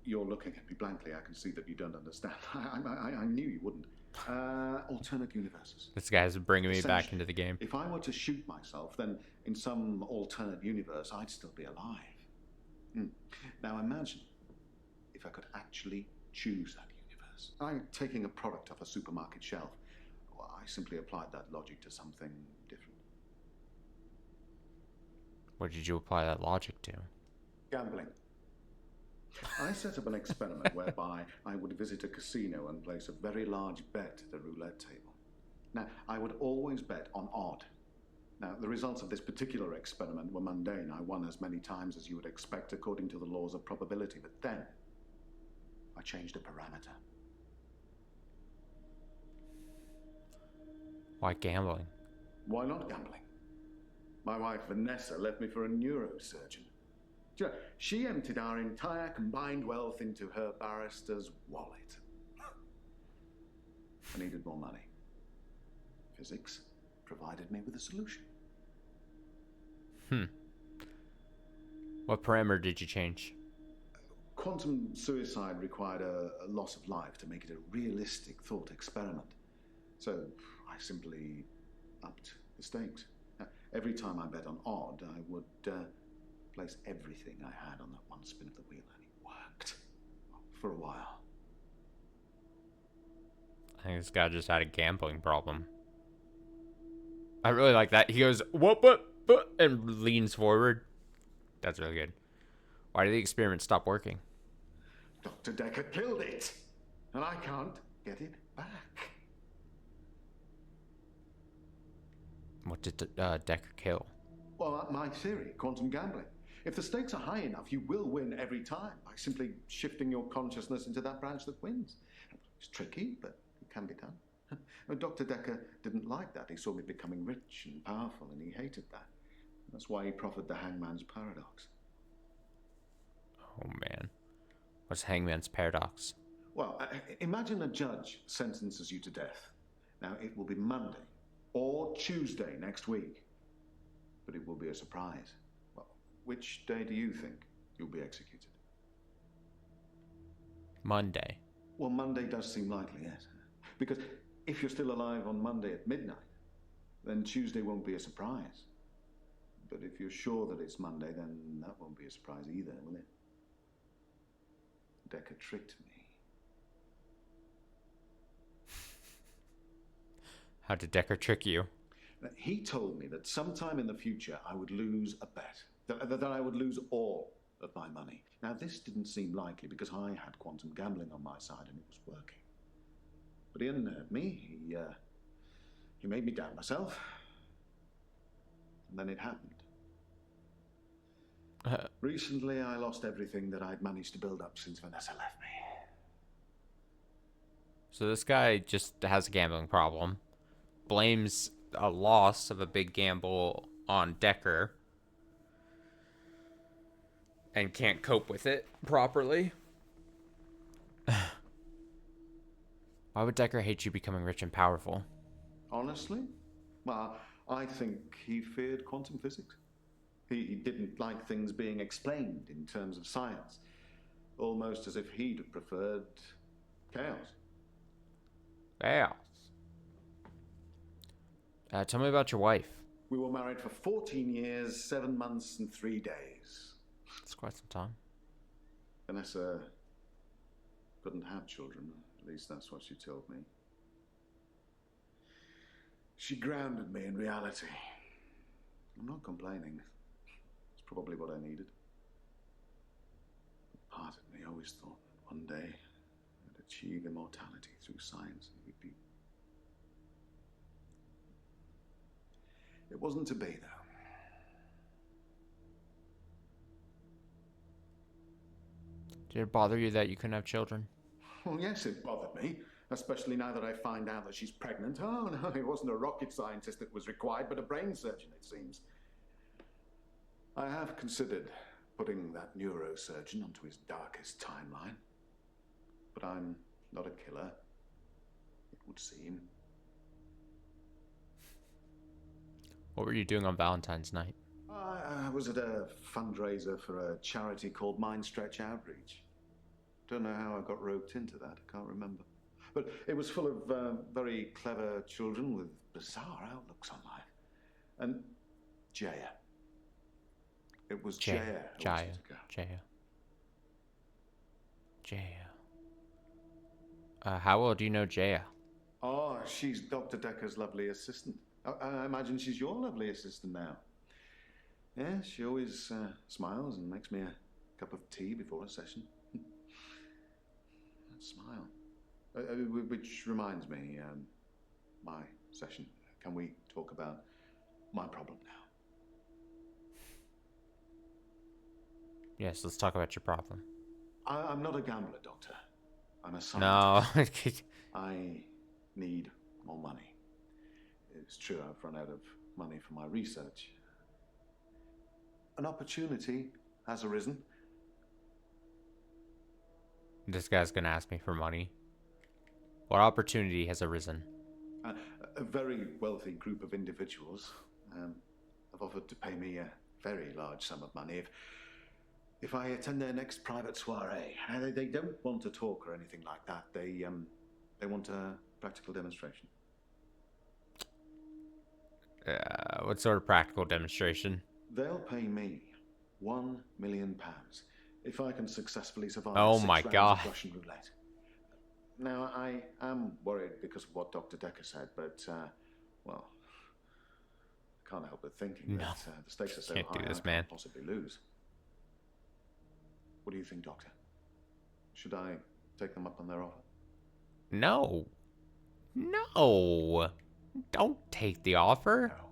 You're looking at me blankly. I can see that you don't understand. I knew you wouldn't. Alternate universes. This guy's bringing me back into the game. If I were to shoot myself, then in some alternate universe, I'd still be alive. Now imagine if I could actually choose that universe. I'm taking a product off a supermarket shelf. Well, I simply applied that logic to something different. What did you apply that logic to? Gambling. I set up an experiment whereby I would visit a casino and place a very large bet at the roulette table. Now, I would always bet on odd. Now, the results of this particular experiment were mundane. I won as many times as you would expect according to the laws of probability. But then, I changed a parameter. Why gambling? Why not gambling? My wife, Vanessa, left me for a neurosurgeon. She emptied our entire combined wealth into her barrister's wallet. I needed more money. Physics provided me with a solution. What parameter did you change? Quantum suicide required a loss of life to make it a realistic thought experiment. So I simply upped the stakes. Every time I bet on odd, I would place everything I had on that one spin of the wheel, and it worked. For a while. I think this guy just had a gambling problem. I really like that. He goes, what, and leans forward. That's really good. Why did the experiment stop working? Dr. Dekker killed it, and I can't get it back. What did Dekker kill? Well, my theory, quantum gambling. If the stakes are high enough, you will win every time by simply shifting your consciousness into that branch that wins. It's tricky, but it can be done. Dr. Dekker didn't like that. He saw me becoming rich and powerful, and he hated that. That's why he proffered the hangman's paradox. Oh, man. What's hangman's paradox? Well, imagine a judge sentences you to death. Now, it will be Monday or Tuesday next week, but it will be a surprise. Well, which day do you think you'll be executed? Monday. Well, Monday does seem likely, yes. Because if you're still alive on Monday at midnight, then Tuesday won't be a surprise. But if you're sure that it's Monday, then that won't be a surprise either, will it? Dekker tricked me. How did Dekker trick you? He told me that sometime in the future I would lose a bet, that I would lose all of my money. Now, this didn't seem likely because I had quantum gambling on my side and it was working. But he unnerved me. He made me doubt myself. And then it happened. Recently, I lost everything that I'd managed to build up since Vanessa left me. So this guy just has a gambling problem. Blames a loss of a big gamble on Dekker. And can't cope with it properly. Why would Dekker hate you becoming rich and powerful? Honestly? Well, I think he feared quantum physics. He didn't like things being explained in terms of science, almost as if he'd have preferred chaos. Chaos. Tell me about your wife. We were married for 14 years, 7 months, and 3 days. That's quite some time. Vanessa couldn't have children, at least that's what she told me. She grounded me in reality. I'm not complaining. It's probably what I needed. But part of me always thought that one day I'd achieve immortality through science and we'd be... It wasn't to be, though. Did it bother you that you couldn't have children? Well, yes, it bothered me, especially now that I find out that she's pregnant. Oh, no, it wasn't a rocket scientist that was required, but a brain surgeon, it seems. I have considered putting that neurosurgeon onto his darkest timeline. But I'm not a killer, it would seem. What were you doing on Valentine's night? I was at a fundraiser for a charity called Mindstretch Outreach. Don't know how I got roped into that, I can't remember. But it was full of very clever children with bizarre outlooks on life. And Jaya. It was Jaya. Jaya. How well do you know Jaya? Oh, she's Dr. Dekker's lovely assistant. I imagine she's your lovely assistant now. Yeah, she always smiles and makes me a cup of tea before a session. That smile. Which reminds me, my session. Can we talk about my problem now? Yes, let's talk about your problem. I'm not a gambler, Doctor. I'm a scientist. No. I need more money. It's true I've run out of money for my research. An opportunity has arisen. This guy's gonna ask me for money. What opportunity has arisen? A very wealthy group of individuals have offered to pay me a very large sum of money if I attend their next private soiree. They don't want to talk or anything like that. They want a practical demonstration. What sort of practical demonstration? They'll pay me £1 million if I can successfully survive Oh 6 my rounds God. of Russian roulette. Now, I am worried because of what Dr. Dekker said, but, well, I can't help but thinking that the stakes are so Can't high do this, I man. can't possibly lose. What do you think, Doctor? Should I take them up on their offer? No. No. Don't take the offer. No.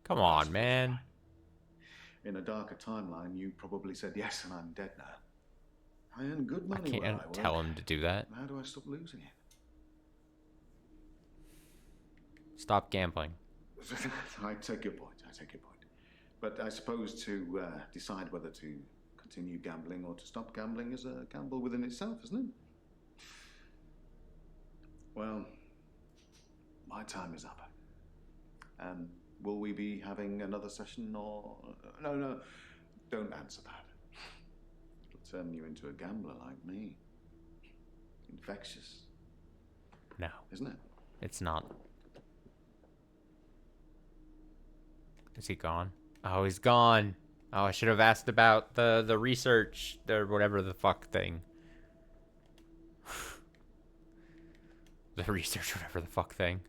Come on, man. In a darker timeline, you probably said yes, and I'm dead now. I earn good I money where I can't work. tell him to do that. How do I stop losing it? Stop gambling. I take your point. But I suppose to decide whether to continue gambling or to stop gambling is a gamble within itself, isn't it? Well, my time is up. Will we be having another session or... No, don't answer that. It'll turn you into a gambler like me. Infectious. No, Isn't it? it's not. Is he gone? Oh, he's gone. Oh, I should have asked about the research, or whatever the fuck thing. The research, whatever the fuck thing.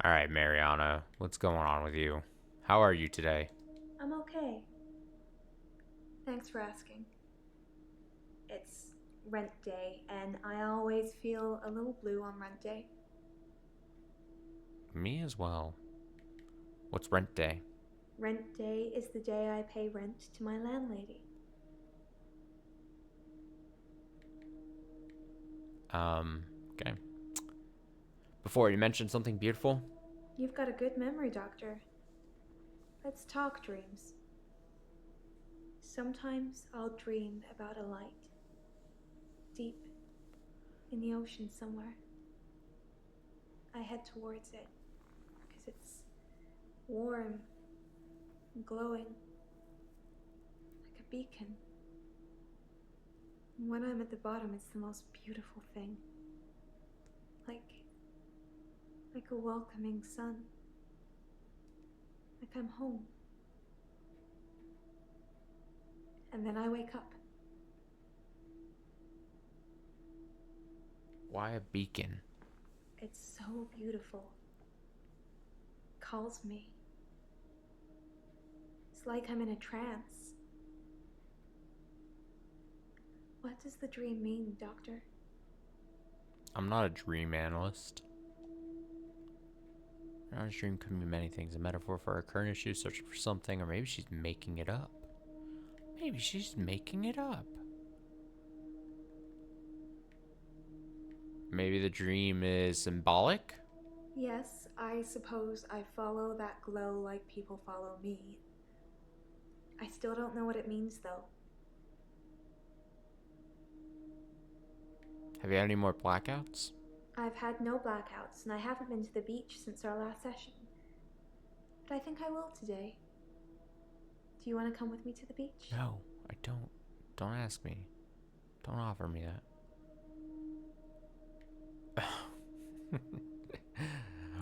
Alright, Mariana, what's going on with you? How are you today? I'm okay. Thanks for asking. It's rent day, and I always feel a little blue on rent day. Me as well. What's rent day? Rent day is the day I pay rent to my landlady. Okay. Before, you mentioned something beautiful? You've got a good memory, Doctor. Let's talk dreams. Sometimes I'll dream about a light. Deep in the ocean somewhere. I head towards it because it's warm and glowing like a beacon. And when I'm at the bottom, it's the most beautiful thing. Like a welcoming sun. Like I'm home. And then I wake up. Why a beacon? It's so beautiful. Calls me. It's like I'm in a trance. What does the dream mean, Doctor? I'm not a dream analyst. A dream could mean many things. A metaphor for a current issue, searching for something, or maybe she's making it up. Maybe she's making it up. Maybe the dream is symbolic? Yes, I suppose I follow that glow like people follow me. I still don't know what it means, though. Have you had any more blackouts? I've had no blackouts, and I haven't been to the beach since our last session. But I think I will today. Do you want to come with me to the beach? No, I don't. Don't ask me. Don't offer me that.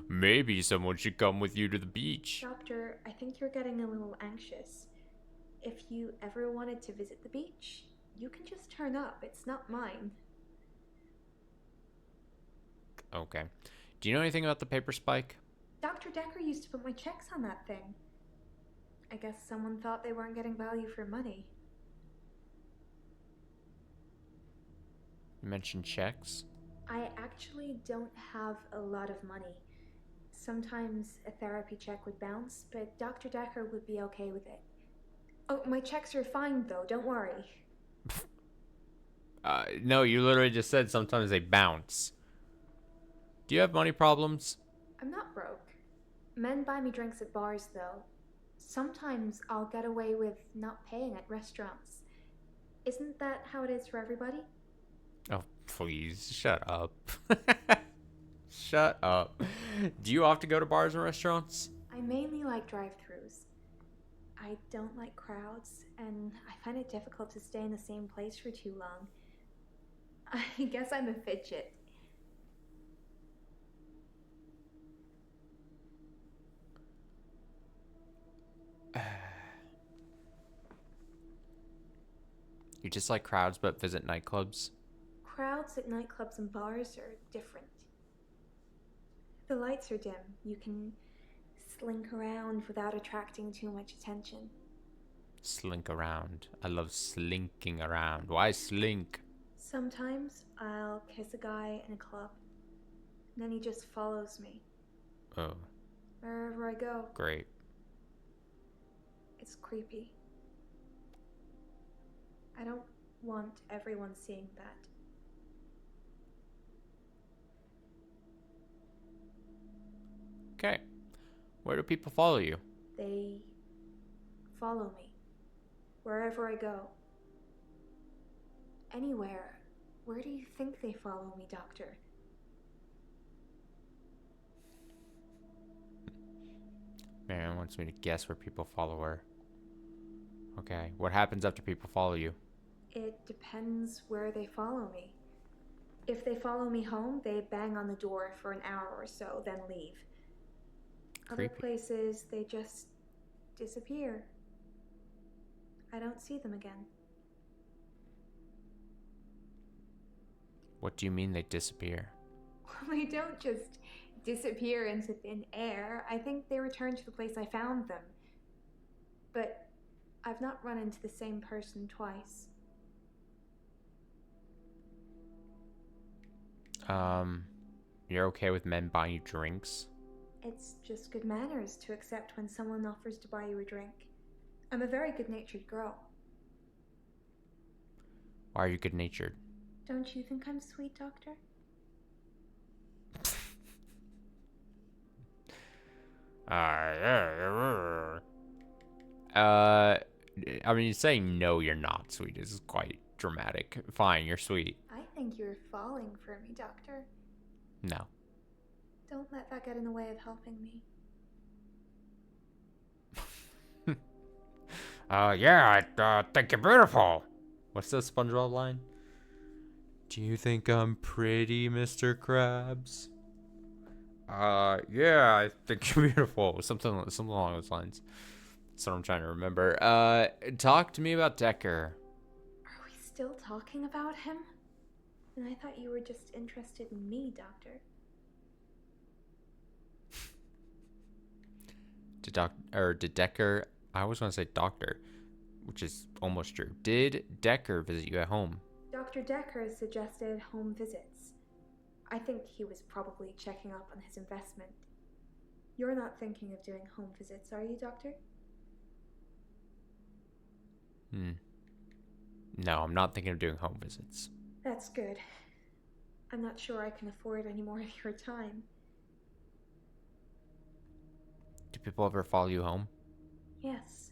Maybe someone should come with you to the beach. Doctor, I think you're getting a little anxious. If you ever wanted to visit the beach, you can just turn up. It's not mine. Okay. Do you know anything about the paper spike? Dr. Dekker used to put my checks on that thing. I guess someone thought they weren't getting value for money. You mentioned checks. I actually don't have a lot of money. Sometimes a therapy check would bounce, but Dr. Dekker would be okay with it. Oh, my checks are fine though, don't worry. No, you literally just said sometimes they bounce. Do you have money problems? I'm not broke. Men buy me drinks at bars though. Sometimes I'll get away with not paying at restaurants. Isn't that how it is for everybody? Oh, please, shut up. Shut up. Do you often go to bars and restaurants? I mainly like drive-thrus. I don't like crowds, and I find it difficult to stay in the same place for too long. I guess I'm a fidget. You just like crowds but visit nightclubs? Crowds at nightclubs and bars are different. The lights are dim. You can slink around without attracting too much attention. Slink around. I love slinking around. Why slink? Sometimes I'll kiss a guy in a club, and then he just follows me. Oh, Wherever I go. great. It's creepy. I don't want everyone seeing that. Okay. Where do people follow you? They follow me. Wherever I go. Anywhere. Where do you think they follow me, Doctor? Marianne wants me to guess where people follow her. Okay. What happens after people follow you? It depends where they follow me. If they follow me home, they bang on the door for an hour or so, then leave. Other Creepy. places, they just disappear. I don't see them again. What do you mean they disappear? They don't just disappear into thin air. I think they return to the place I found them. But I've not run into the same person twice. You're okay with men buying you drinks? It's just good manners to accept when someone offers to buy you a drink. I'm a very good-natured girl. Why are you good-natured? Don't you think I'm sweet, Doctor? I mean, saying no, you're not sweet is quite dramatic. Fine, you're sweet. I think you're falling for me, Doctor. No. Don't let that get in the way of helping me. Yeah, I think you're beautiful. What's the SpongeBob line? Do you think I'm pretty, Mr. Krabs? Yeah, I think you're beautiful. Something along those lines. That's what I'm trying to remember. Talk to me about Dekker. Are we still talking about him? And I thought you were just interested in me, Doctor. Did Dekker? I always want to say doctor, which is almost true. Did Dekker visit you at home? Dr. Dekker suggested home visits. I think he was probably checking up on his investment. You're not thinking of doing home visits, are you, Doctor? No, I'm not thinking of doing home visits. That's good. I'm not sure I can afford any more of your time. Do people ever follow you home? Yes,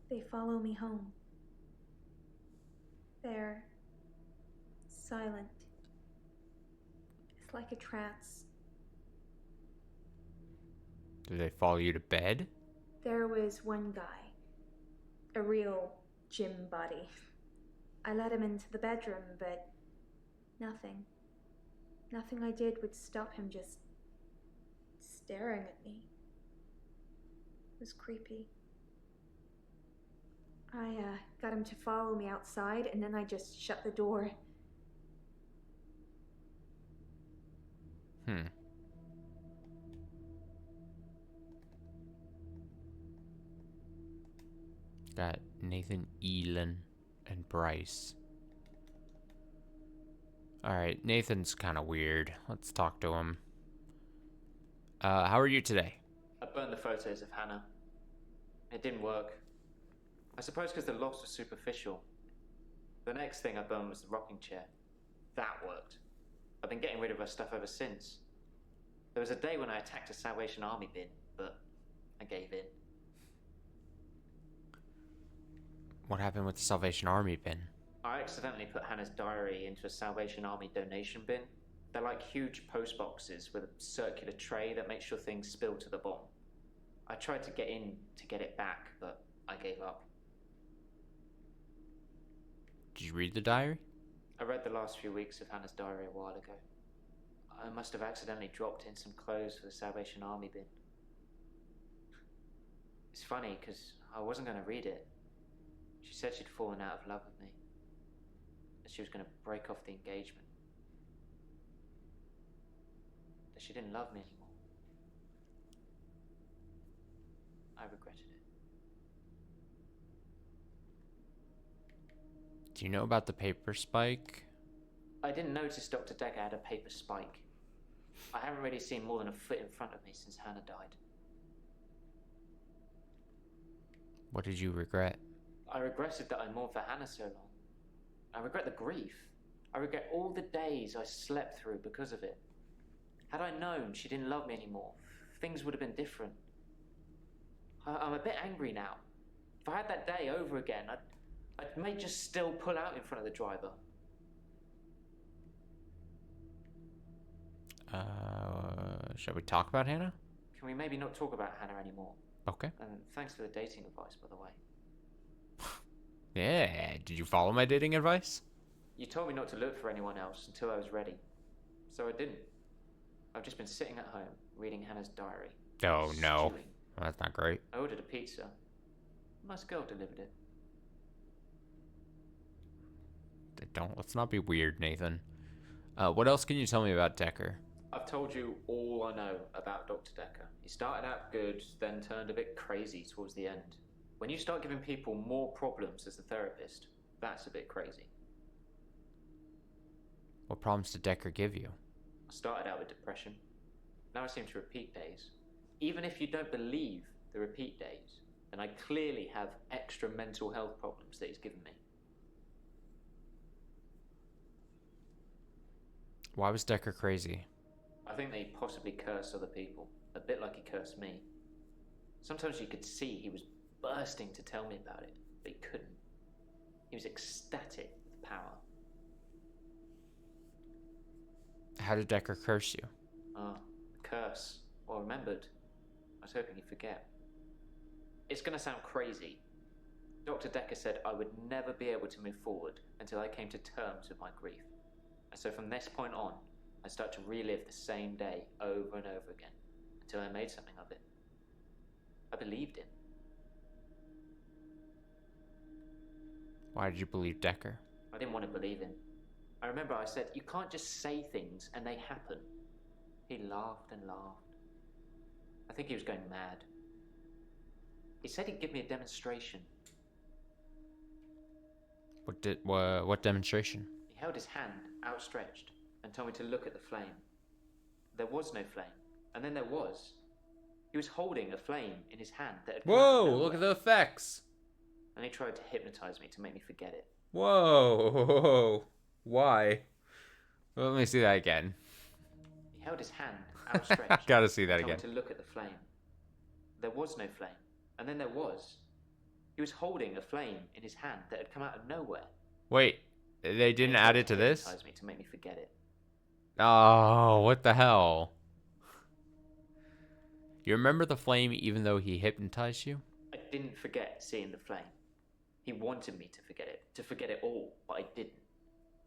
they follow me home. They're silent. It's like a trance. Do they follow you to bed? There was one guy, a real gym buddy. I let him into the bedroom, but nothing. Nothing I did would stop him just staring at me. It was creepy. I got him to follow me outside, and then I just shut the door. Got Nathan, Elon, and Bryce. Alright, Nathan's kind of weird. Let's talk to him. How are you today? I burned the photos of Hannah. It didn't work. I suppose because the loss was superficial. The next thing I burned was the rocking chair. That worked. I've been getting rid of her stuff ever since. There was a day when I attacked a Salvation Army bin, but I gave in. What happened with the Salvation Army bin? I accidentally put Hannah's diary into a Salvation Army donation bin. They're like huge post boxes with a circular tray that makes sure things spill to the bottom. I tried to get in to get it back, but I gave up. Did you read the diary? I read the last few weeks of Hannah's diary a while ago. I must have accidentally dropped in some clothes for the Salvation Army bin. It's funny, because I wasn't going to read it. She said she'd fallen out of love with me. That she was going to break off the engagement. That she didn't love me anymore. I regretted it. Do you know about the paper spike? I didn't notice Dr. Dekker had a paper spike. I haven't really seen more than a foot in front of me since Hannah died. What did you regret? I regretted that I mourned for Hannah so long. I regret the grief. I regret all the days I slept through because of it. Had I known she didn't love me anymore, things would have been different. I'm a bit angry now. If I had that day over again, I may just still pull out in front of the driver. Shall we talk about Hannah? Can we maybe not talk about Hannah anymore? Okay. And thanks for the dating advice, by the way. Yeah, did you follow my dating advice? You told me not to look for anyone else until I was ready. So I didn't. I've just been sitting at home, reading Hannah's diary. Oh, no. Stewing. Well, that's not great. I ordered a pizza. A nice girl delivered it. Let's not be weird, Nathan. What else can you tell me about Dekker? I've told you all I know about Dr. Dekker. He started out good, then turned a bit crazy towards the end. When you start giving people more problems as a therapist, that's a bit crazy. What problems did Dekker give you? I started out with depression. Now I seem to repeat days. Even if you don't believe the repeat days, then I clearly have extra mental health problems that he's given me. Why was Dekker crazy? I think that he possibly cursed other people, a bit like he cursed me. Sometimes you could see he was bursting to tell me about it, but he couldn't. He was ecstatic with power. How did Dekker curse you? curse or remembered. I was hoping he'd forget. It's gonna sound crazy. Dr. Dekker said I would never be able to move forward until I came to terms with my grief. And so from this point on, I start to relive the same day over and over again until I made something of it. I believed him. Why did you believe Dekker? I didn't want to believe him. I remember I said, you can't just say things and they happen. He laughed and laughed. I think he was going mad. He said he'd give me a demonstration. What demonstration? He held his hand outstretched and told me to look at the flame. There was no flame, and then there was. He was holding a flame in his hand that had come out of Whoa, nowhere. look at the effects. And he tried to hypnotize me to make me forget it. Whoa. Why? Well, let me see that again. He held his hand outstretched. I gotta see that and told again. me to look at the flame. There was no flame, and then there was. He was holding a flame in his hand that had come out of nowhere. Wait, they didn't add it to this? Hypnotize me to make me forget it. Oh, what the hell? You remember the flame even though he hypnotized you? I didn't forget seeing the flame. He wanted me to forget it all, but I didn't.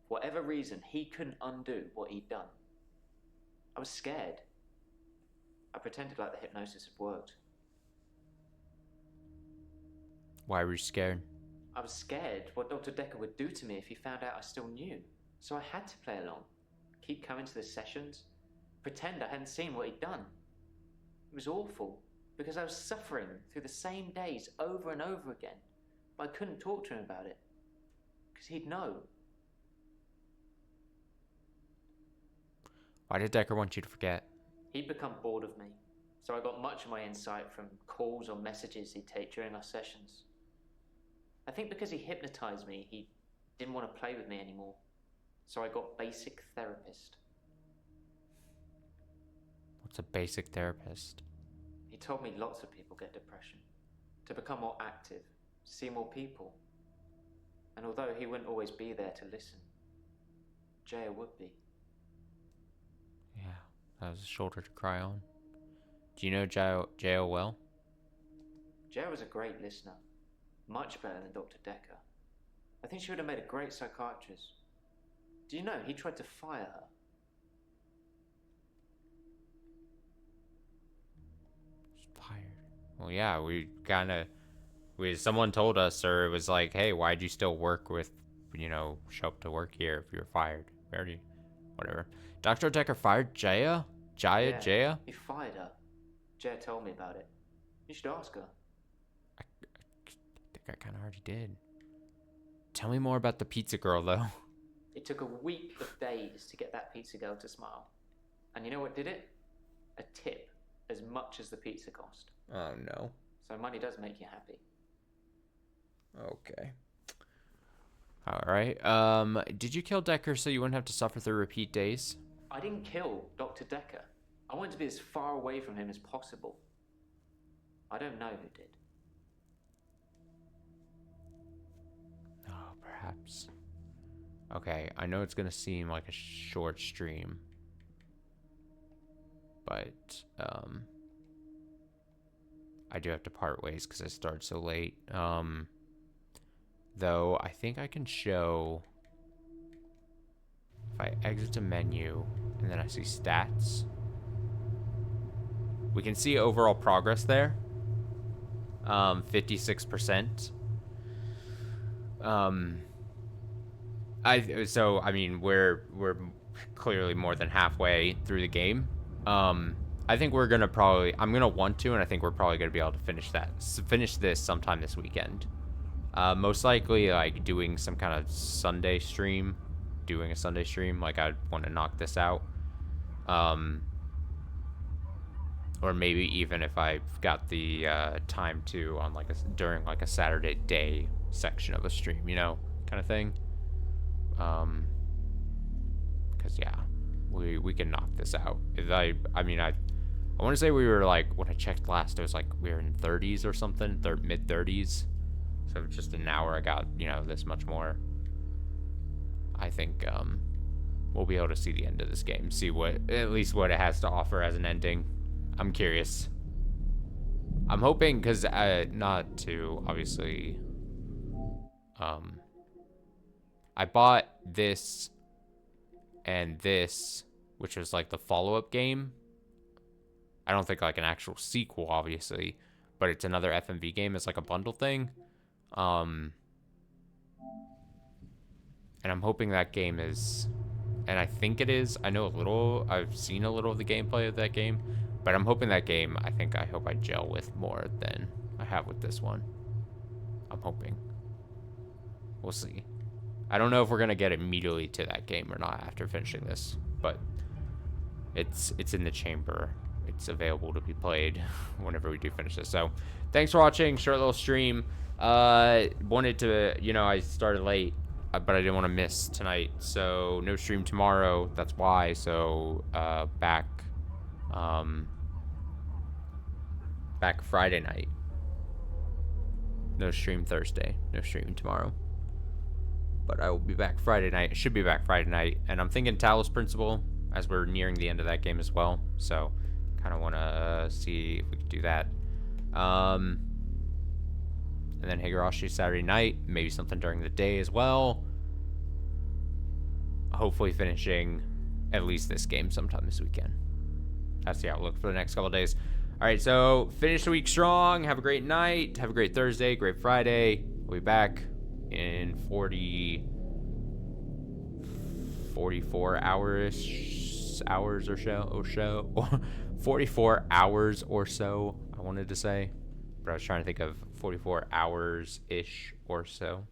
For whatever reason, he couldn't undo what he'd done. I was scared. I pretended like the hypnosis had worked. Why were you scared? I was scared what Dr. Dekker would do to me if he found out I still knew. So I had to play along. Keep coming to the sessions. Pretend I hadn't seen what he'd done. It was awful, because I was suffering through the same days over and over again. But I couldn't talk to him about it, because he'd know. Why did Dekker want you to forget? He'd become bored of me, so I got much of my insight from calls or messages he'd take during our sessions. I think because he hypnotized me, he didn't want to play with me anymore, so I got basic therapist. What's a basic therapist? He told me lots of people get depression, to become more active, see more people. And although he wouldn't always be there to listen, Jaya would be. Yeah, that was a shoulder to cry on. Do you know Jaya well? Jaya was a great listener, much better than Dr. Dekker. I think she would have made a great psychiatrist. Do you know, he tried to fire her. Fired. Well, yeah, someone told us, or it was like, hey, why'd you still work with, show up to work here if you were fired? Whatever. Dr. Dekker fired Jaya? Jaya? He fired her. Jaya told me about it. You should ask her. I think I kind of already did. Tell me more about the pizza girl, though. It took a week of days to get that pizza girl to smile. And you know what did it? A tip, as much as the pizza cost. Oh, no. So money does make you happy. Okay. Alright. Did you kill Dekker so you wouldn't have to suffer through repeat days? I didn't kill Dr. Dekker. I wanted to be as far away from him as possible. I don't know who did. Oh, perhaps. Okay, I know it's gonna seem like a short stream. But, I do have to part ways because I started so late. Though, I think I can show... If I exit a menu, and then I see stats... We can see overall progress there. 56%. I mean, we're clearly more than halfway through the game. I think we're gonna I'm gonna want to, and I think we're probably gonna be able to finish this sometime this weekend. Most likely, like, doing some kind of Sunday stream. Like, I'd want to knock this out. Or maybe even if I've got the time to on during a Saturday day section of a stream, kind of thing. Because yeah, we can knock this out. I want to say we were when I checked last, it was we were in 30s or something, mid 30s. So just an hour, I got this much more. I think we'll be able to see the end of this game, see at least what it has to offer as an ending. I'm curious. I'm hoping, because not to obviously, I bought this and this, which was like the follow-up game. I don't think like an actual sequel, obviously, but it's another FMV game. It's like a bundle thing. And I'm hoping that game is, and I think it is. I know a little, I've seen a little of the gameplay of that game, but I'm hoping that game, I hope I gel with more than I have with this one. I'm hoping. We'll see. I don't know if we're going to get immediately to that game or not after finishing this, but it's in the chamber. It's available to be played whenever we do finish this. So thanks for watching. Short little stream. Wanted to, I started late, but I didn't want to miss tonight. So no stream tomorrow. That's why. So back Friday night. No stream Thursday. No stream tomorrow. But I will be back Friday night. I should be back Friday night. And I'm thinking Talos Principle, as we're nearing the end of that game as well. So kind of want to see if we can do that. And then Higurashi Saturday night. Maybe something during the day as well. Hopefully finishing at least this game sometime this weekend. That's the outlook for the next couple of days. All right, so finish the week strong. Have a great night. Have a great Thursday, great Friday. We'll be back in 44 hours or so. 44 hours or so, I wanted to say. But I was trying to think of 44 hours-ish or so.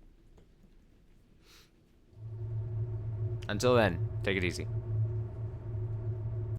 Until then, take it easy.